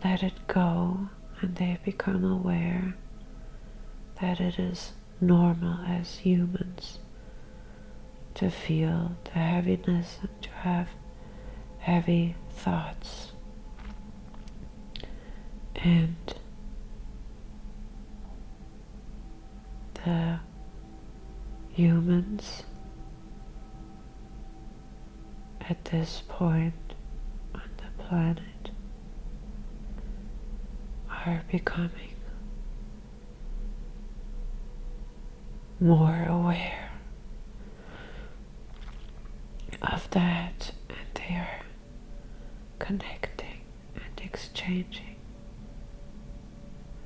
let it go and they become aware that it is normal as humans to feel the heaviness and to have heavy thoughts. And the humans at this point on the planet are becoming more aware of that, and they are connecting and exchanging.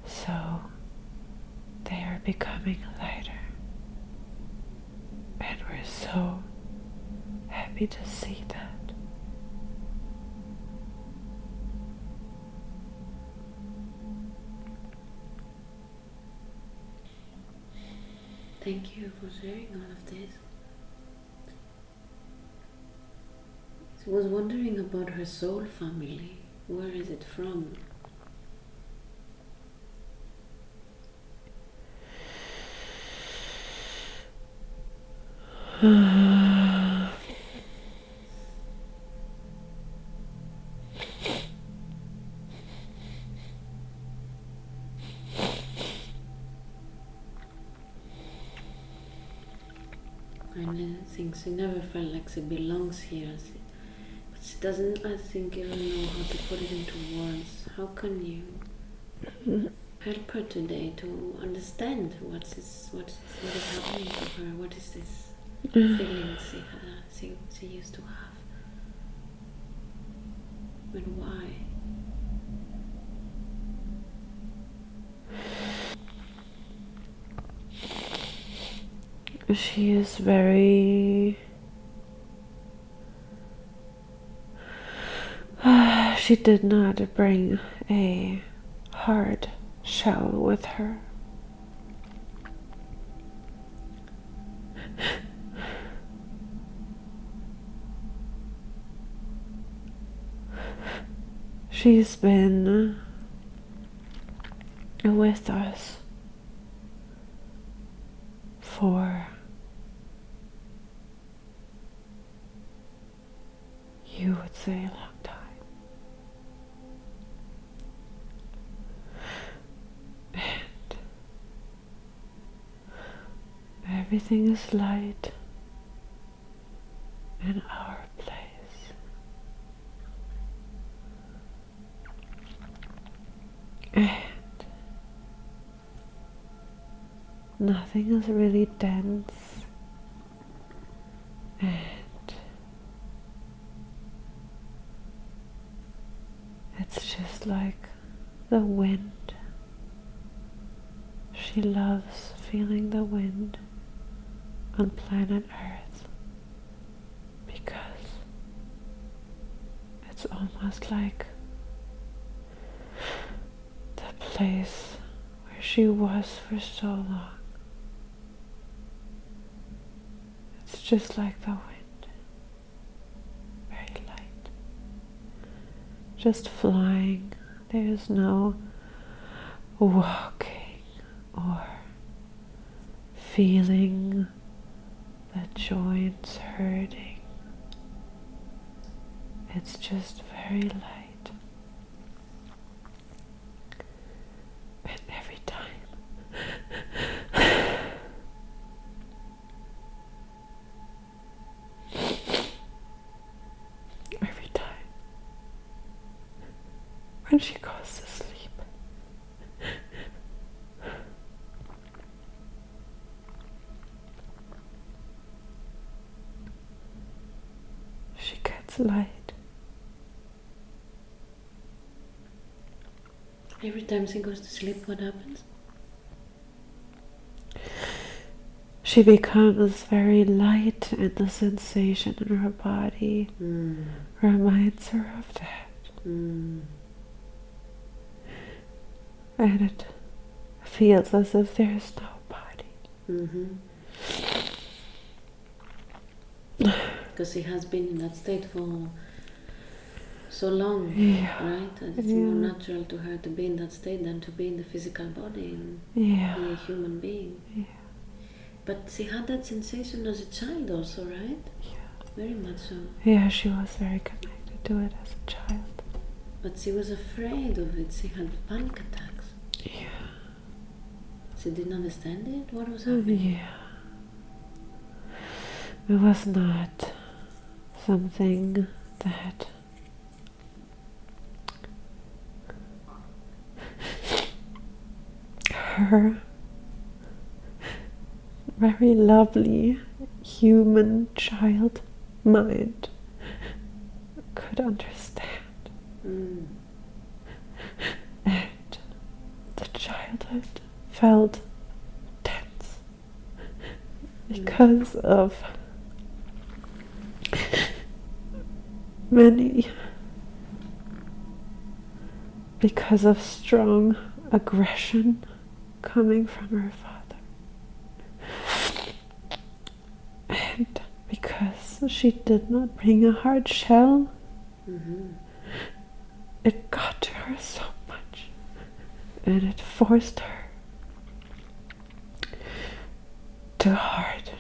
So they are becoming lighter, and we're so happy to see that. Thank you for sharing all of this. I was wondering about her soul family. Where is it from? I think she never felt like she belongs here, but she doesn't, I think, even know how to put it into words. How can you help her today to understand what is happening to her? What is this feeling she used to have? And why? She is very... she did not bring a hard shell with her. She's been with us for, you would say, a long time. And everything is light in our place. And nothing is really dense, and it's just like the wind. She loves feeling the wind on planet Earth because it's almost like the place where she was for so long. It's just like the wind, very light, just flying. There's no walking or feeling the joints hurting. It's just very light. And every time when she goes to sleep, she gets light. Every time she goes to sleep, what happens? She becomes very light, and the sensation in her body reminds her of that. And it feels as if there is no body. Because she has been in that state for so long, right? And it's more natural to her to be in that state than to be in the physical body and be a human being. But she had that sensation as a child also, right? Yeah. Very much so. Yeah, she was very connected to it as a child. But she was afraid of it. She had panic attacks. Yeah. She didn't understand it? What was happening? Yeah. It was not something that her very lovely human child mind could understand. And the childhood felt tense because of because of strong aggression coming from her father. And because she did not bring a hard shell, it got to her so much, and it forced her to harden.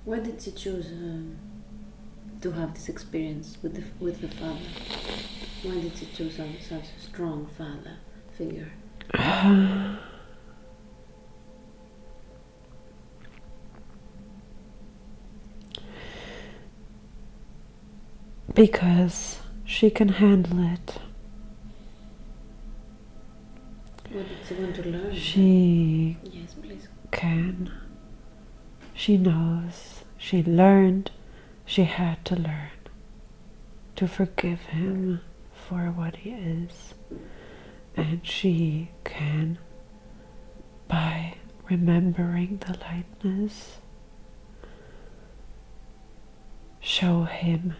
Why did she choose to have this experience with the father? Why did she choose such a strong father figure? because she can handle it. What did she want to learn? She Yes, please. can. She knows. She learned. She had to learn to forgive him for what he is. And she can, by remembering the lightness, show him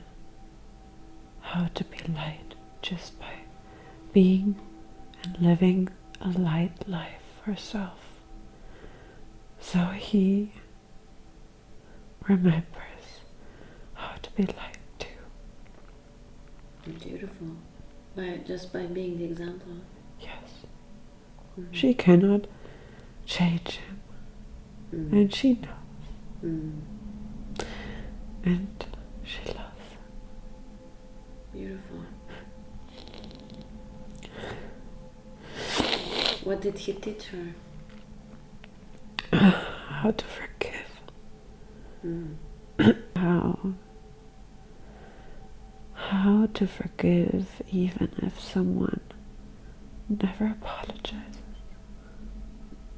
how to be light just by being and living a light life herself. So he remembers how to be light too. Beautiful. Just by being the example. Yes. Mm-hmm. She cannot change him. Mm-hmm. And she knows. Mm-hmm. And she loves him. Beautiful. What did he teach her? How to forgive. Mm. How to forgive even if someone never apologizes.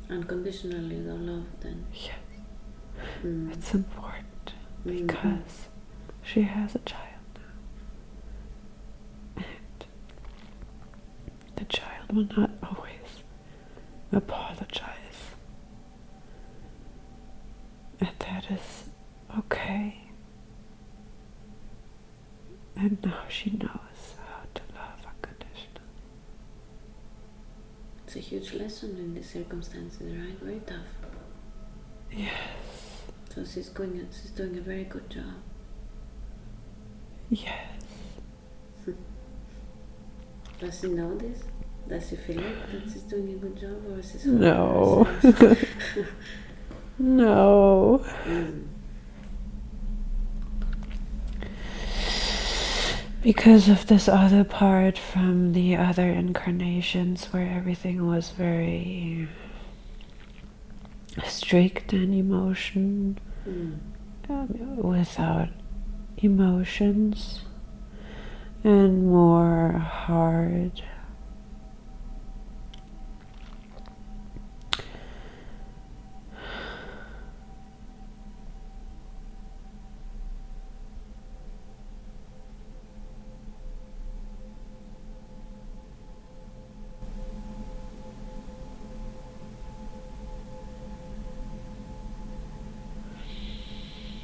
Unconditionally, the love then. Yes. Mm. It's important because she has a child now. And the child will not always apologize. And that is okay. And now she knows how to love unconditionally. It's a huge lesson in these circumstances, right? Very tough. Yes. So she's doing a very good job. Yes. Does she know this? Does she feel it that she's doing a good job, or is this No. No. Mm. Because of this other part from the other incarnations where everything was very strict and emotion, without emotions, and more hard.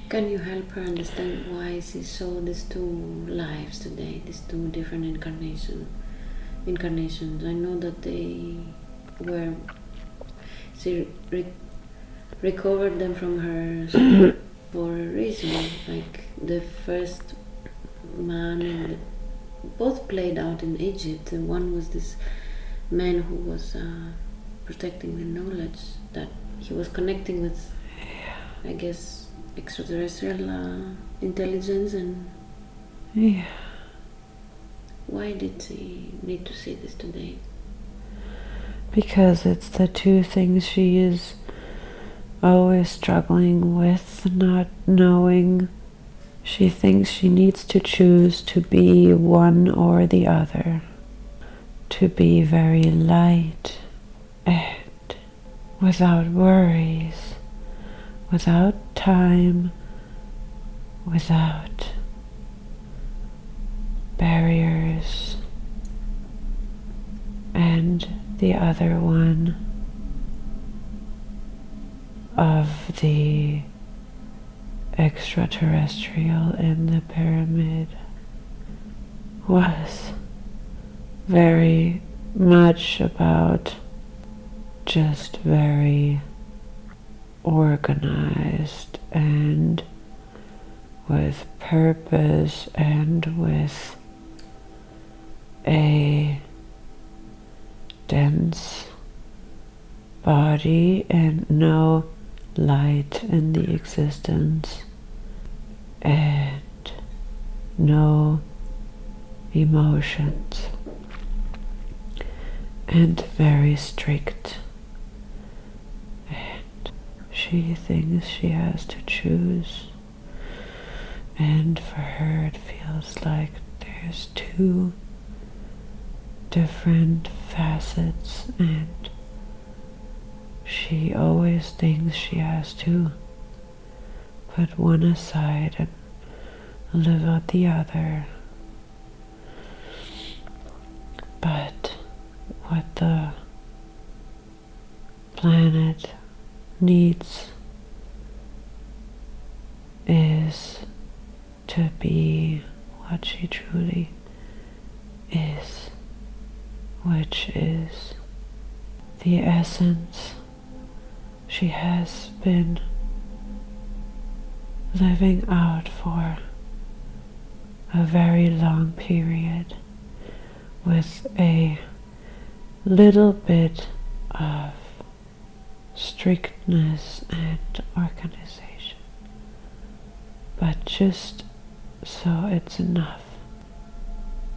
Can you help her understand why she saw these two lives today, these two different incarnations? I know that she recovered them from her for a reason. Like the first man, both played out in Egypt. And one was this man who was protecting the knowledge that he was connecting with, I guess, extraterrestrial intelligence. And why did she need to see this today? Because it's the two things she is always struggling with, not knowing. She thinks she needs to choose to be one or the other, to be very light and without worries, without time, without barriers, and the other one of the extraterrestrial in the pyramid was very much about just very organized and with purpose and with a dense body and no light in the existence and no emotions and very strict, and she thinks she has to choose And for her it feels like there's two different facets, and she always thinks she has to put one aside and live out the other. But what the planet needs is to be what she truly is, which is the essence she has been living out for a very long period, with a little bit of strictness and organization, but just so it's enough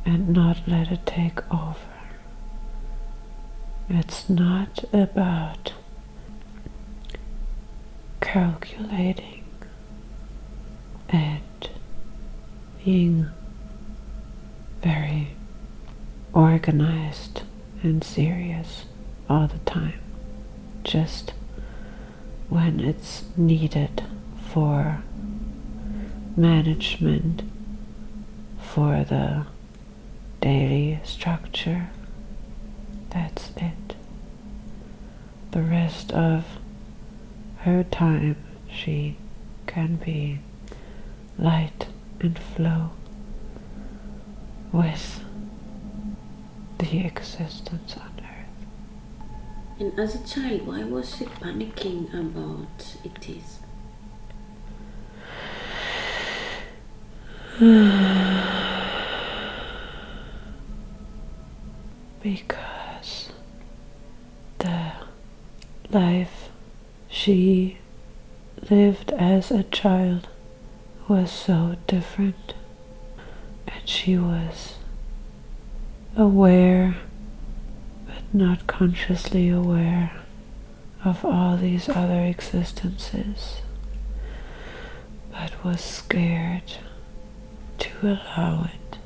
and not let it take over. It's not about calculating and being very organized and serious all the time, just when it's needed for management, for the daily structure. That's it. The rest of her time she can be light and flow with the existence on Earth. And as a child, why was she panicking about ETs? Because the life she lived as a child was so different, and she was aware, but not consciously aware, of all these other existences, but was scared to allow it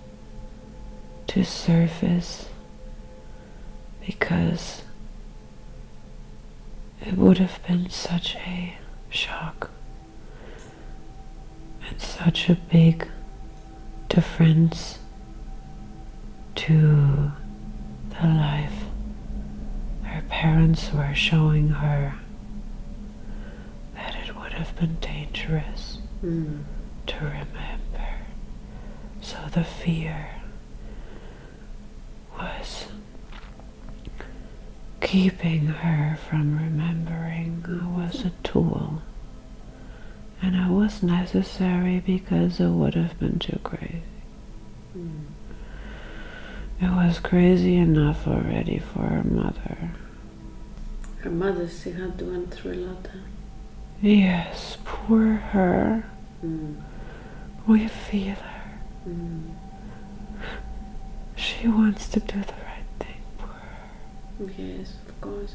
to surface, because it would have been such a shock and such a big difference to the life her parents were showing her, that it would have been dangerous to remember. So the fear was keeping her from remembering. It was a tool, and it was necessary because it would have been too crazy. It was crazy enough already for her mother. Her mother, she had went through a lot. Yes, poor her. We feel her. She wants to do the right thing, poor her. Yes, of course.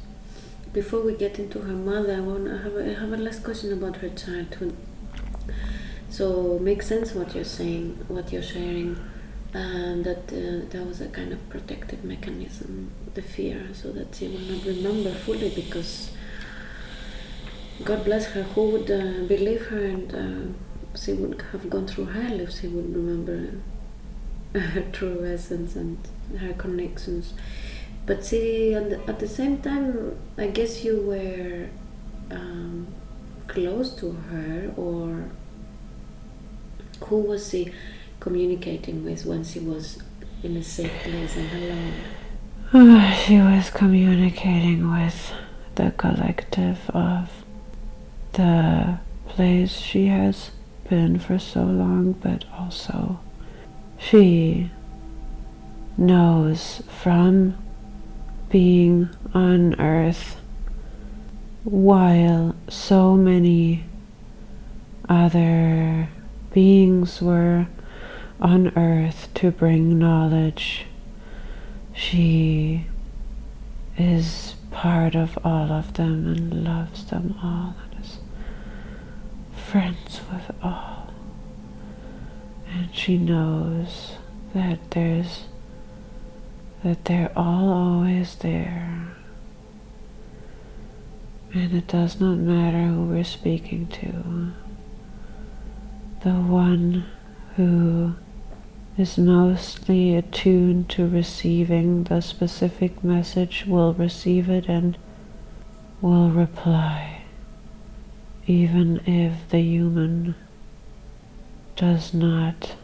Before we get into her mother, I have a last question about her childhood. So, makes sense what you're saying, what you're sharing, that there was a kind of protective mechanism, the fear, so that she will not remember fully, because God bless her, who would believe her, and she would have gone through hell if she would remember her true essence and her connections. But see, at the same time, I guess you were close to her, or who was she communicating with when she was in a safe place and alone? She was communicating with the collective of the place she has been for so long, but also she knows from being on Earth while so many other beings were on Earth to bring knowledge. She is part of all of them and loves them all and is friends with all. And she knows that they're all always there. And it does not matter who we're speaking to. The one who is mostly attuned to receiving the specific message will receive it and will reply, even if the human does not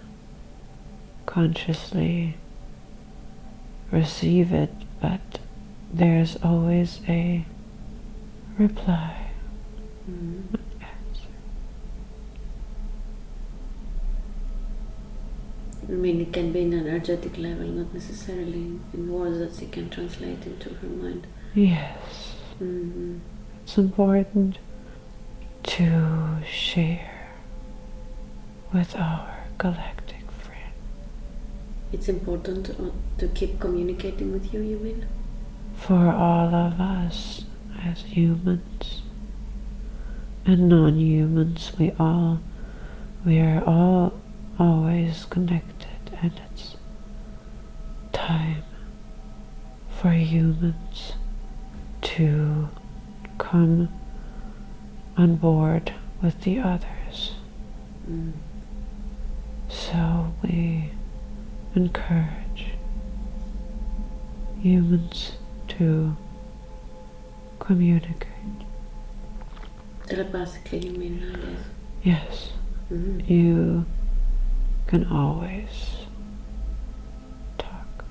consciously receive it, but there's always a reply. I mean, it can be in an energetic level, not necessarily in words that she can translate into her mind. Yes. It's important to share with our galactic friend. It's important to keep communicating with you mean? For all of us as humans and non-humans, we are all always connected, and it's time for humans to come on board with the others. So we encourage humans to communicate. Telepathically, you mean, I guess? Yes. You can always talk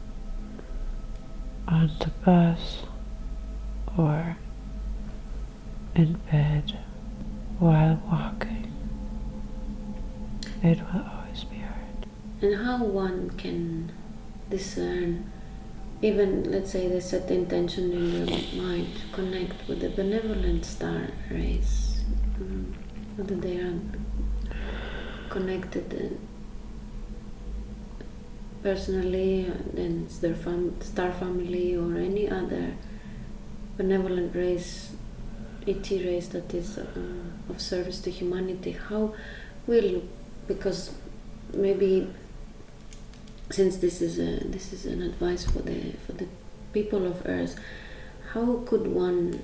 on the bus or in bed while walking. It will always be heard. And how one can discern, even let's say they set the intention in your mind to connect with the benevolent star rays, whether they are connected personally, and it's their star family or any other benevolent race, ET race that is of service to humanity. How will, because maybe since this is an advice for the people of Earth, how could one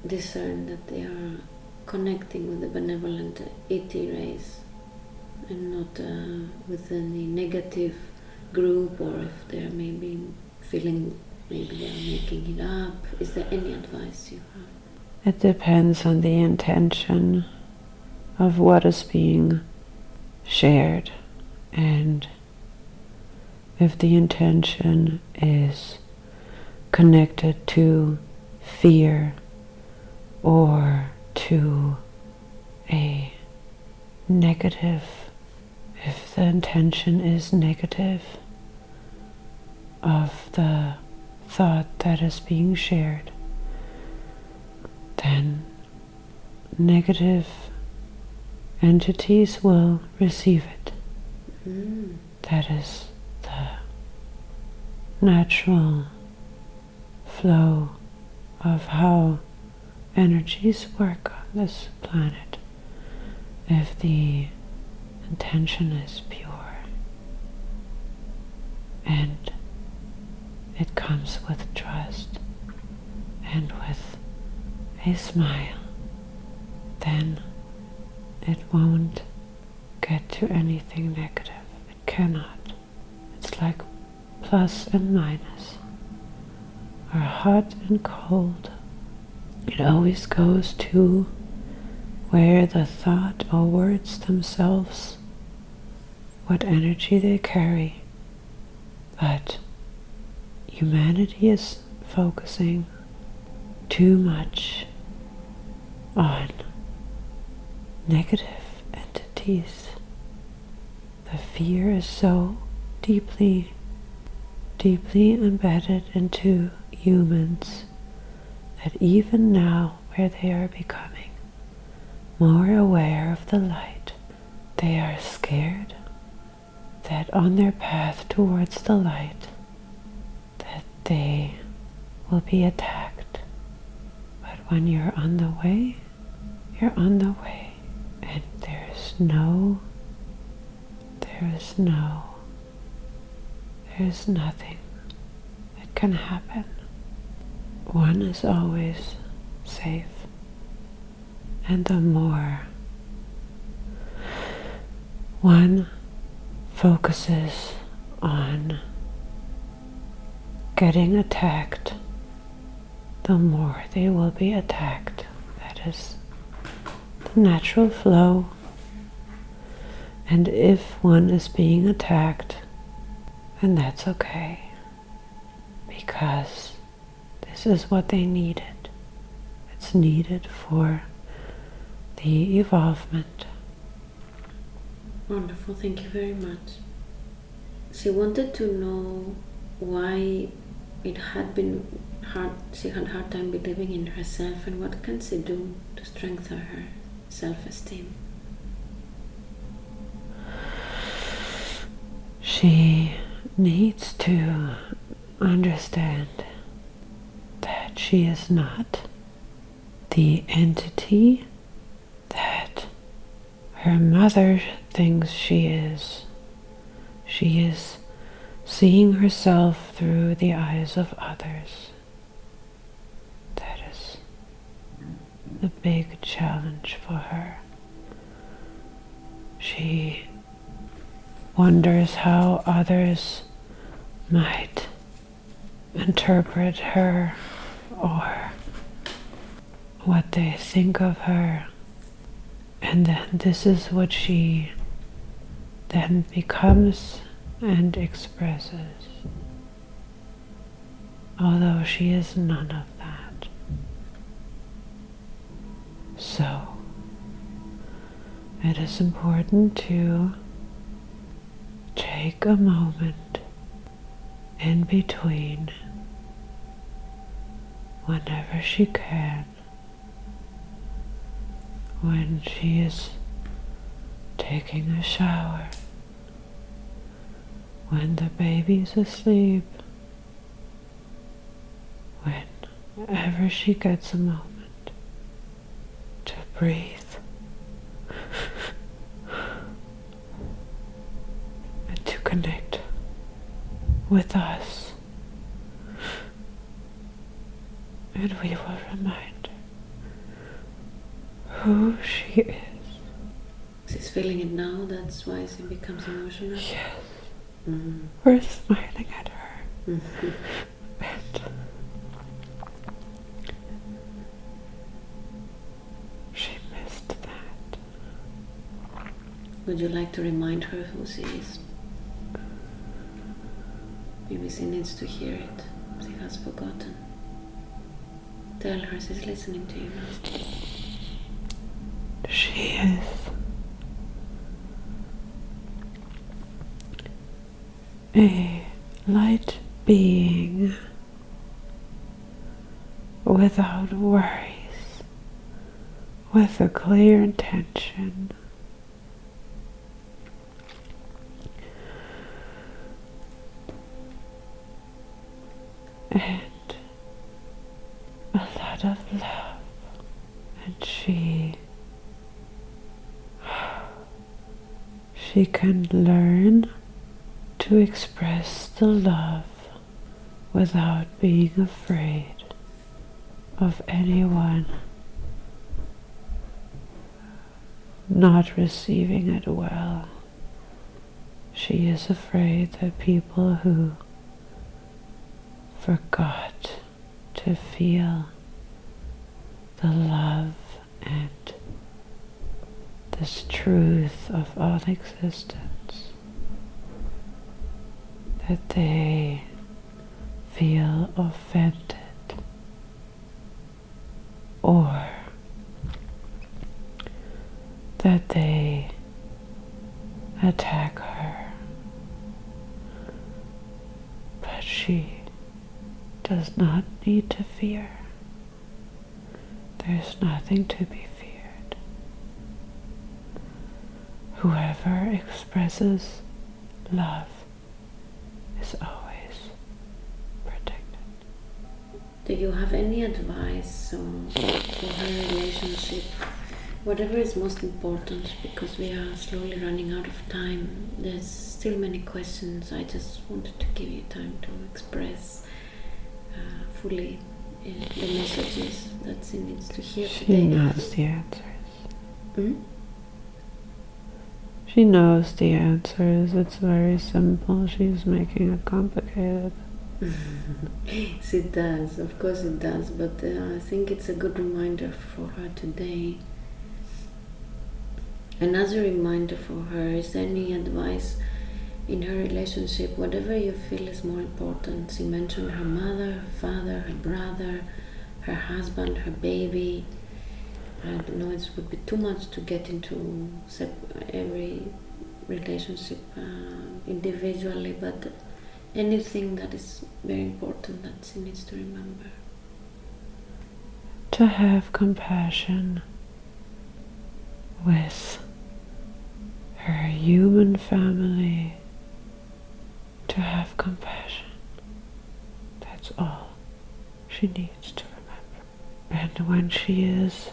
discern that they are connecting with the benevolent ET race and not with any negative group, or if they're maybe feeling maybe they're making it up? Is there any advice you have? It depends on the intention of what is being shared, and if the intention is connected to fear or to a negative, if the intention is negative of the thought that is being shared, then negative entities will receive it. That is the natural flow of how energies work on this planet. If the intention is pure and it comes with trust and with a smile, then it won't get to anything negative. It cannot. It's like plus and minus, or hot and cold. It always goes to where the thought or words themselves, what energy they carry. But humanity is focusing too much on negative entities. The fear is so deeply embedded into humans that even now, where they are becoming more aware of the light, they are scared that on their path towards the light, that they will be attacked. But when you're on the way, you're on the way, and there's no there's nothing that can happen. One is always safe. And the more one focuses on getting attacked, the more they will be attacked. That is the natural flow. And if one is being attacked, then that's okay, because this is what they needed. It's needed for the evolvement. Wonderful, thank you very much. She wanted to know why it had been hard, she had a hard time believing in herself, and what can she do to strengthen her self-esteem. She needs to understand that she is not the entity that her mother thinks she is. She is seeing herself through the eyes of others. That is the big challenge for her. She wonders how others might interpret her or what they think of her. And then this is what she then becomes and expresses, although she is none of that. So, it is important to take a moment in between, whenever she can, when she is taking a shower, when the baby's asleep, whenever she gets a moment to breathe and to connect with us, and we will remind her who she is. She's feeling it now, that's why she becomes emotional? Yes. Mm. We're smiling at her. Mm-hmm. And she missed that. Would you like to remind her who she is? Maybe she needs to hear it. She has forgotten. Tell her she's listening to you now. She is a light being without worries, with a clear intention. And a lot of love. And she can learn to express the love without being afraid of anyone not receiving it well. She is afraid that people who forgot to feel the love and this truth of all existence, that they feel offended or that they attack her. But she does not need to fear. There's nothing to be feared. Whoever expresses love is always protected. Do you have any advice for her relationship whatever is most important, because we are slowly running out of time. There's still many questions. I just wanted to give you time to express fully the messages that she needs to hear She today. knows the answers. Hmm? She knows the answers. It's very simple. She's making it complicated. She does, of course it does, but I think it's a good reminder for her today. Another reminder for her is any advice in her relationship, whatever you feel is more important. She mentioned her mother, her father, her brother, her husband, her baby. I don't know, it would be too much to get into every relationship individually, but anything that is very important that she needs to remember. To have compassion with her human family. To have compassion. That's all she needs to remember. And when she is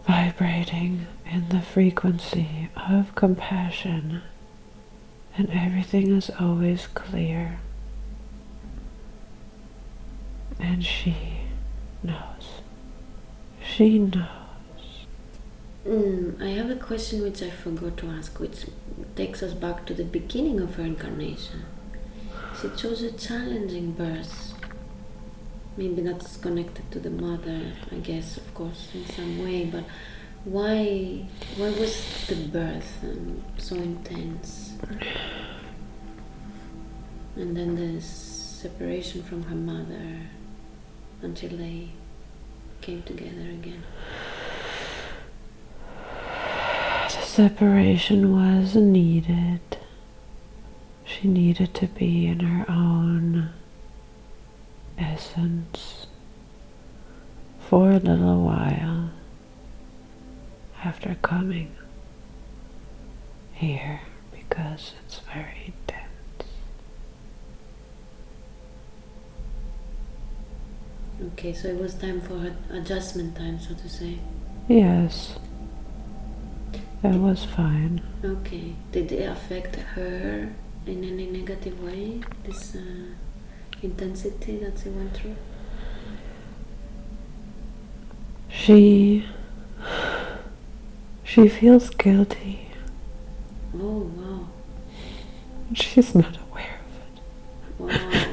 vibrating in the frequency of compassion, and everything is always clear, and she knows. She knows. I have a question which I forgot to ask, which takes us back to the beginning of her incarnation. She chose a challenging birth. Maybe that's connected to the mother, I guess, of course, in some way, but why was the birth so intense? And then the separation from her mother until they came together again. The separation was needed. She needed to be in her own essence for a little while after coming here, because it's very intense. Okay, so it was time for her adjustment time, so to say. Yes, that was fine. Okay, did it affect her in any negative way, this intensity that she went through? She feels guilty. Oh, wow. She's not aware of it. Wow.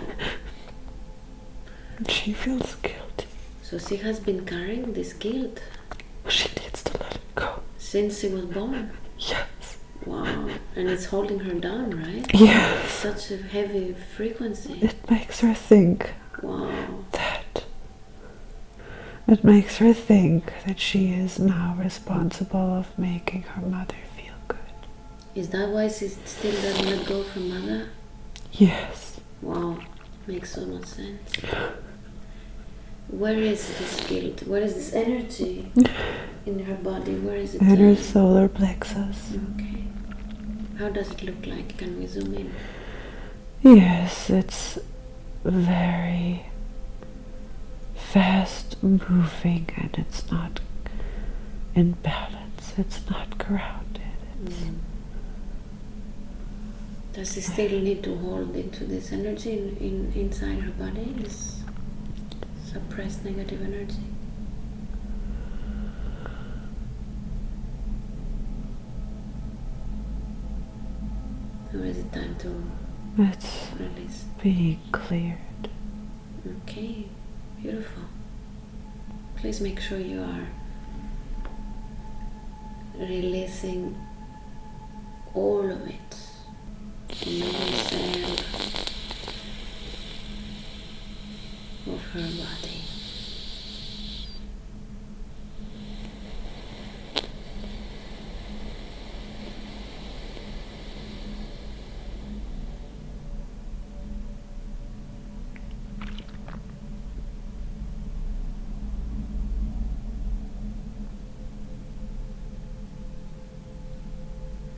She feels guilty. So she has been carrying this guilt She needs to let it go. since she was born. Yes. Wow. And it's holding her down, right? Yes. Such a heavy frequency. It makes her think Wow. that. It makes her think that she is now responsible of making her mother feel good. Is that why she still doesn't let go of her mother? Yes. Wow. Makes so much sense. Where is this guilt? Where is this energy in her body? Where is it? In her solar plexus. Okay. How does it look like? Can we zoom in? Yes, it's very fast moving, and it's not in balance. It's not grounded. Does she still need to hold into this energy inside her body? This suppressed negative energy? Or is it time to It's release? being cleared. Okay, beautiful. Please make sure you are releasing all of it from every cell of her body.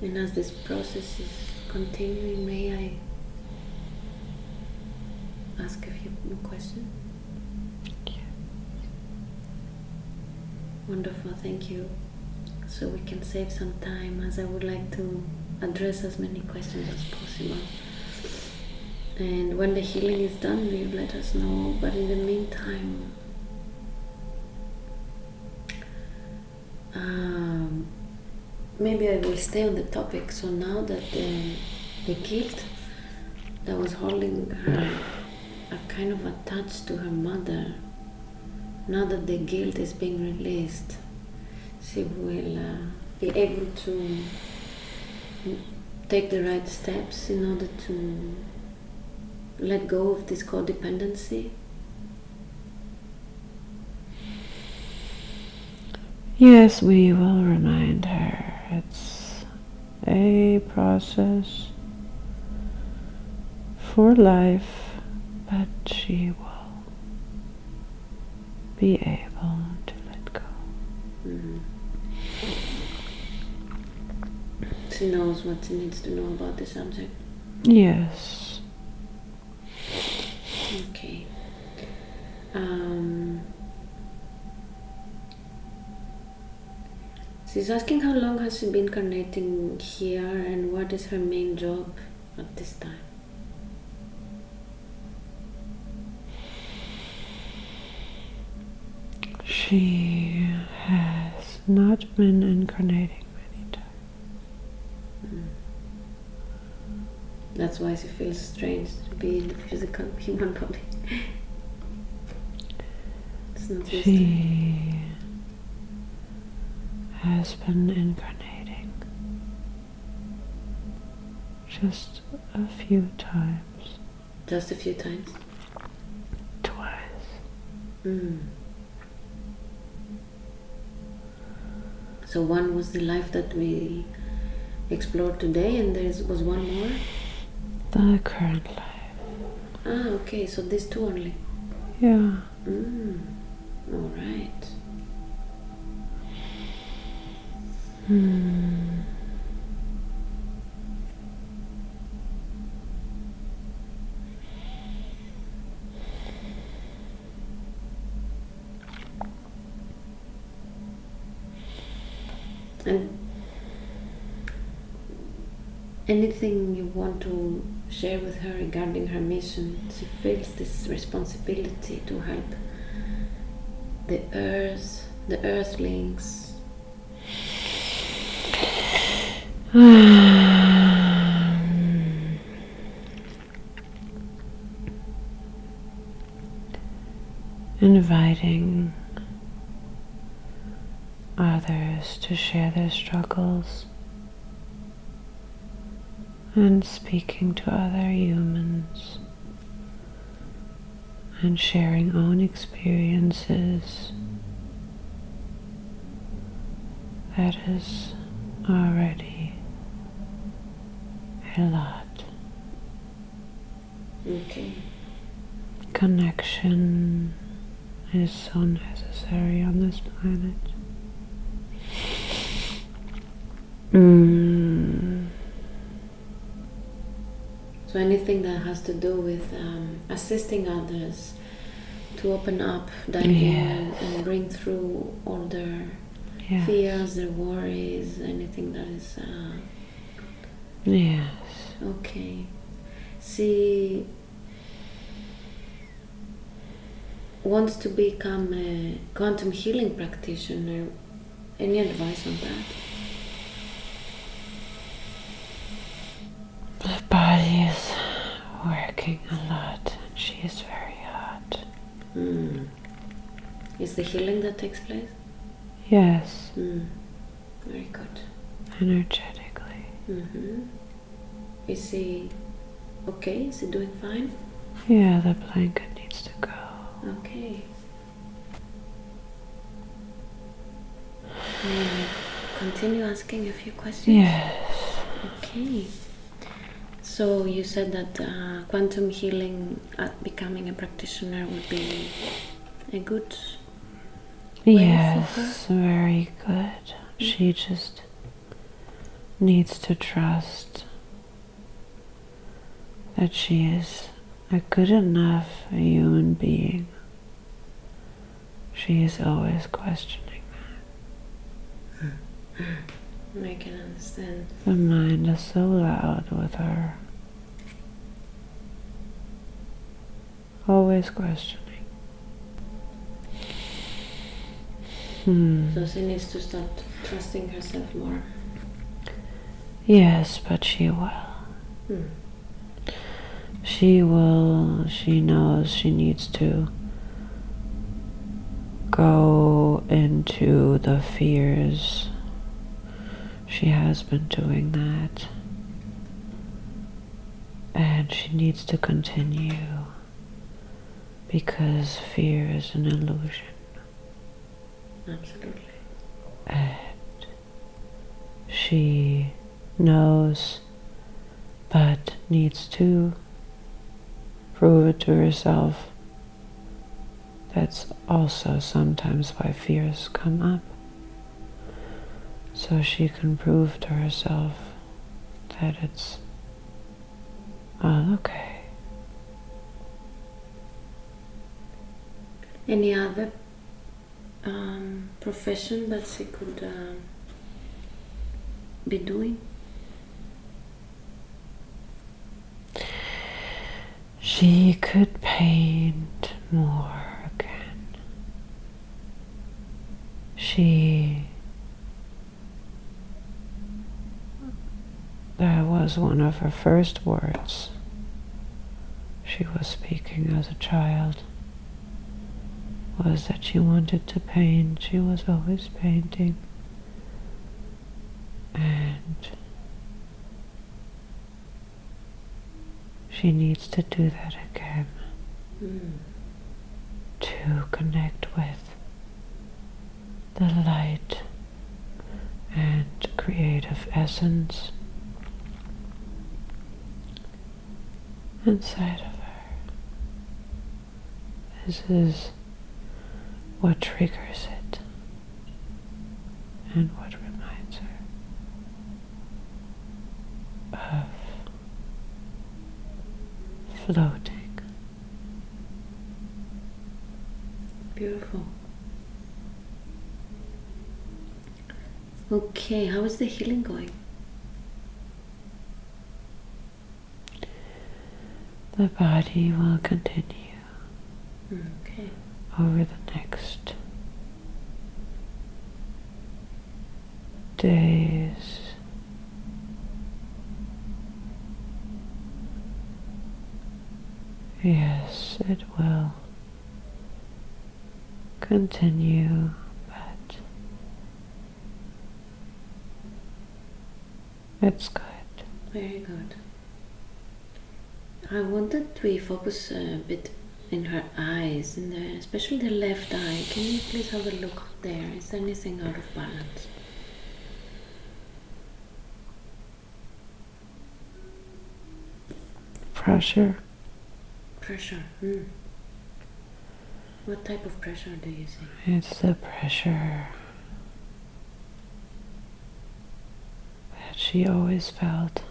And as this process is continuing, may I ask a few more questions? Wonderful, thank you. So we can save some time, as I would like to address as many questions as possible. And when the healing is done, you let us know. But in the meantime, maybe I will stay on the topic. So now that the guilt that was holding her kind of attached to her mother, now that the guilt is being released, she will be able to take the right steps in order to let go of this codependency. Yes, we will remind her it's a process for life, but she will be able to let go. Mm-hmm. She knows what she needs to know about the subject. Yes. Okay. She's asking how long has she been incarnating here and what is her main job at this time? She has not been incarnating many times. That's why she feels strange to be in the physical human body. It's not used to. She has been incarnating just a few times. Just a few times? Twice. So one was the life that we explored today, and there was one more? The current life. Ah, okay, so these two only? Yeah. All right. And anything you want to share with her regarding her mission? She feels this responsibility to help the earth, the earthlings. Inviting others to share their struggles and speaking to other humans and sharing own experiences. That is already a lot. Okay. Connection is so necessary on this planet. So anything that has to do with assisting others to open up, dive in and bring through all their fears, their worries, anything that is... Yes. Okay. She wants to become a quantum healing practitioner. Any advice on that? The body is working a lot and she is very hot. Is the healing that takes place? Yes. Very good. Energetically. Is he okay? Is he doing fine? Yeah, the blanket needs to go. Okay. May I continue asking a few questions? Yes. Okay. So you said that quantum healing, becoming a practitioner, would be a good way for her? Yes, very good. She just needs to trust that she is a good enough human being. She is always questioning that. I can understand. The mind is so loud with her. Always questioning. So she needs to start trusting herself more. Yes, but she will. She will. She knows she needs to go into the fears. She has been doing that. And she needs to continue because fear is an illusion. Absolutely. And she knows but needs to prove it to herself. That's also sometimes why fears come up. So she can prove to herself that it's all okay. Any other profession that she could be doing? She could paint more again. That was one of her first words she was speaking as a child, was that she wanted to paint. She was always painting. And she needs to do that again to connect with the light and creative essence inside of her. This is what triggers it and what reminds her of floating. Beautiful. Okay, how is the healing going? The body will continue Okay. over the next days. Yes, it will continue, but it's good. Very good. I wanted we focus a bit in her eyes, especially the left eye. Can you please have a look there? Is there anything out of balance? Pressure. Pressure. What type of pressure do you see? It's the pressure that she always felt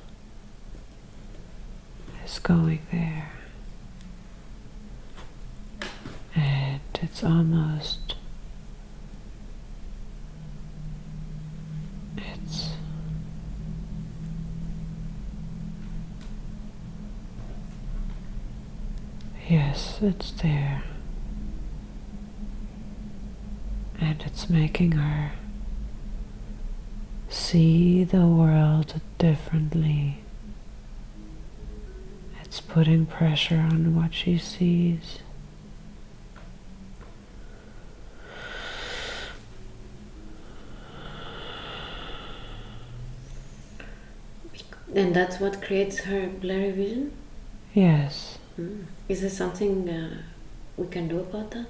is going there. And it's almost, yes, it's there. And it's making her see the world differently. It's putting pressure on what she sees. And that's what creates her blurry vision? Yes. Is there something we can do about that?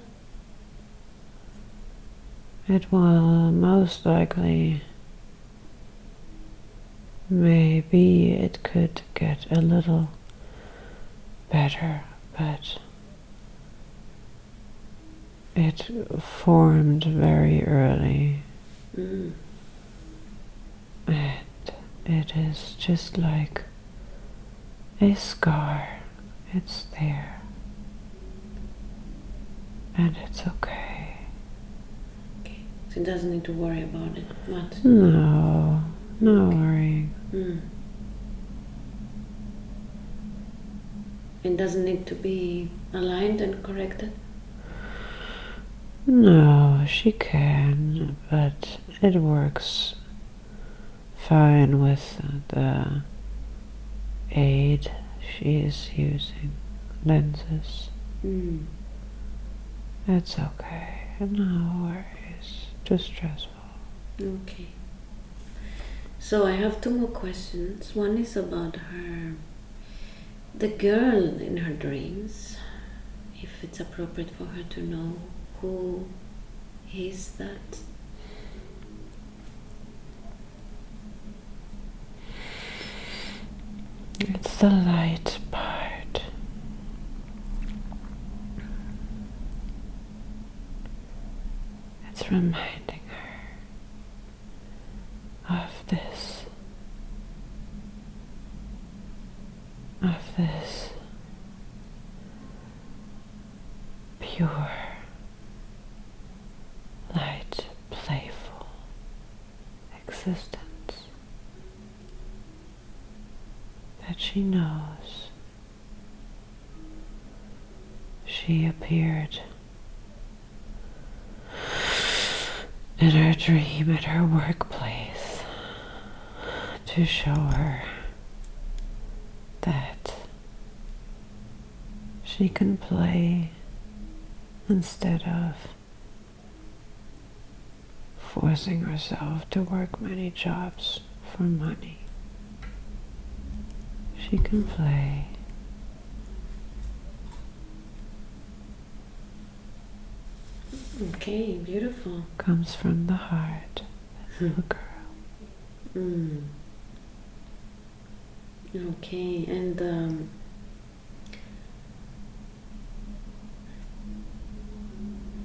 It will most likely, maybe it could get a little better, but it formed very early. And it is just like a scar. It's there. And it's okay. She doesn't need to worry about it. What? No worrying. It doesn't need to be aligned and corrected? No, she can, but it works fine with the aid she is using, lenses. It's okay. No worries. Too stressful. Okay. So I have 2 more questions. One is about the girl in her dreams. If it's appropriate for her to know who is that? It's the light part. It's reminding her of this pure, light, playful existence that she knows. She appeared in her dream at her workplace to show her that she can play instead of forcing herself to work many jobs for money. She can play. Okay, beautiful. Comes from the heart of a girl. Okay, and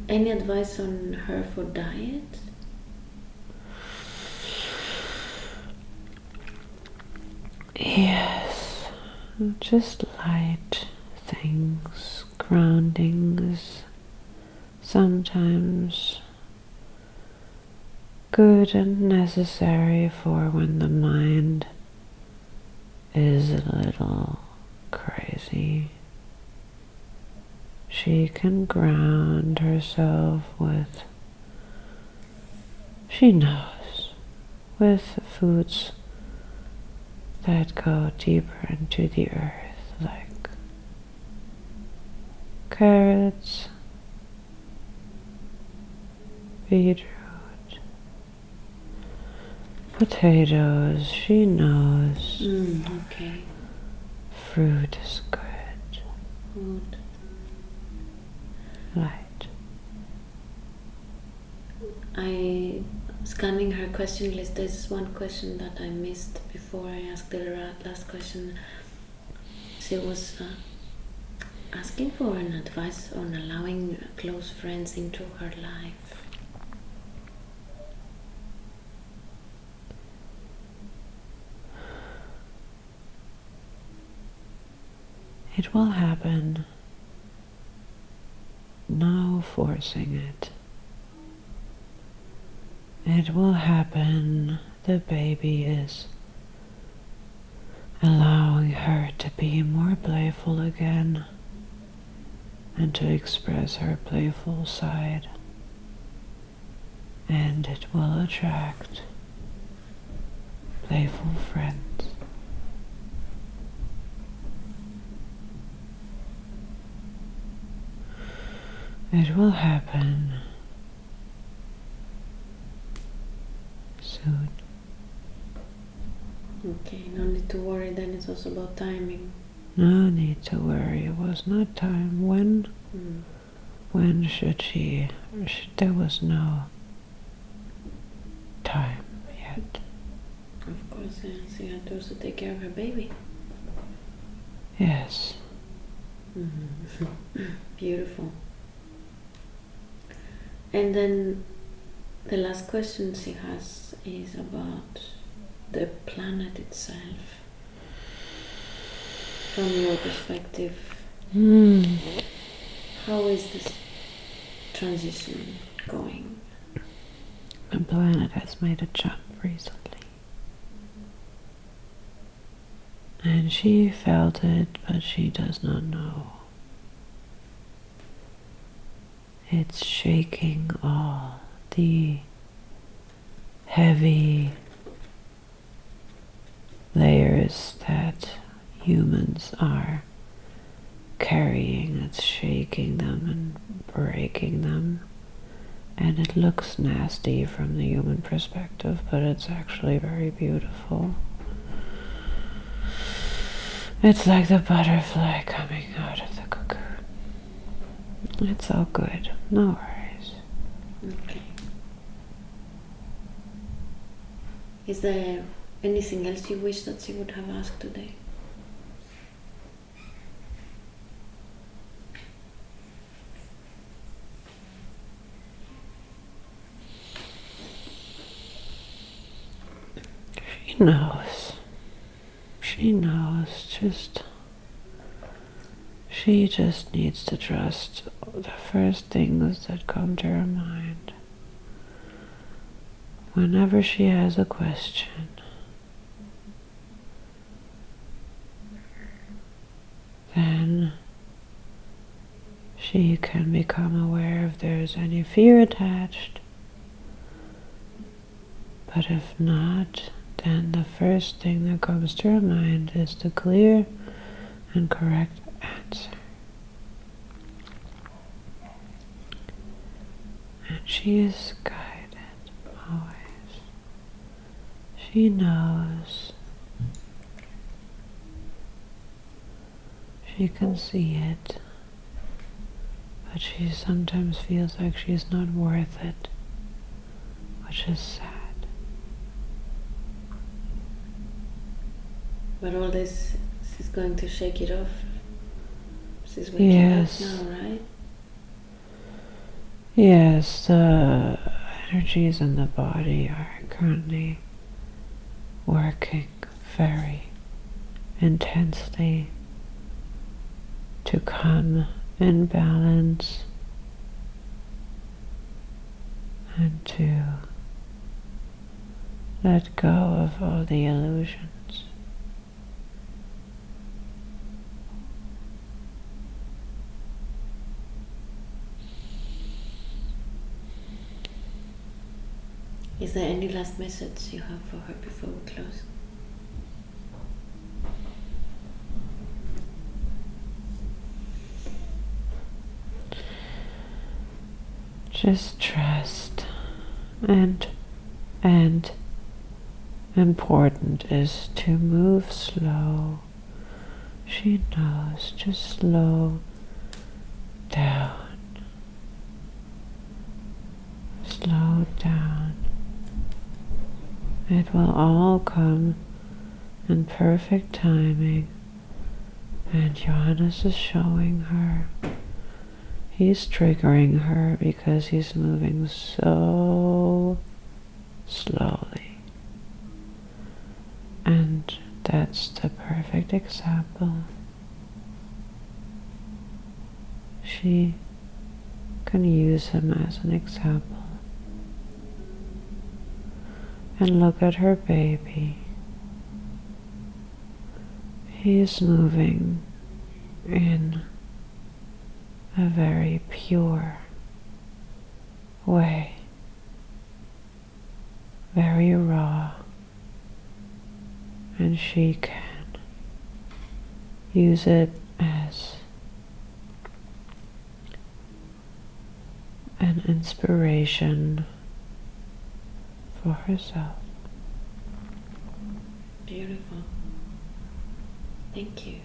any advice on her for diet? Yes, just light things, groundings, sometimes good and necessary for when the mind is a little crazy. She can ground herself with, she knows, with foods that go deeper into the earth, like carrots, beetroot, potatoes. She knows. Okay. Fruit is good. Good. Light. Scanning her question list, there's one question that I missed before I asked the last question. She was asking for an advice on allowing close friends into her life. It will happen. No forcing it. It will happen. The baby is allowing her to be more playful again and to express her playful side. And it will attract playful friends. It will happen soon. Okay, no need to worry then, it's also about timing. No need to worry, it was not time. When should she? There was no time yet. Of course, yes, she had to also take care of her baby. Yes. Beautiful. And then the last question she has is about the planet itself. From your perspective, how is this transition going? planet has made a jump recently. And she felt it, but she does not know. It's shaking all the heavy layers that humans are carrying. It's shaking them and breaking them. And it looks nasty from the human perspective, but it's actually very beautiful. It's like the butterfly coming out of the cocoon. It's all good. No worries. Okay. Is there anything else you wish that she would have asked today? She knows. She knows. She just needs to trust the first things that come to her mind. Whenever she has a question, then she can become aware if there's any fear attached. But if not, then the first thing that comes to her mind is the clear and correct answer. And she is guided always. She knows. She can see it. But she sometimes feels like she's not worth it, which is sad. But all this is going to shake it off. She's waking up now, right? Yes, the energies in the body are currently working very intensely to come in balance and to let go of all the illusions. Is there any last message you have for her before we close? Just trust, and important is to move slow. She knows, just slow down. Slow down. It will all come in perfect timing, and Johannes is showing her. He's triggering her because he's moving so slowly. And that's the perfect example. She can use him as an example. And look at her baby. He is moving in a very pure way, very raw, and she can use it as an inspiration for herself. Beautiful. Thank you.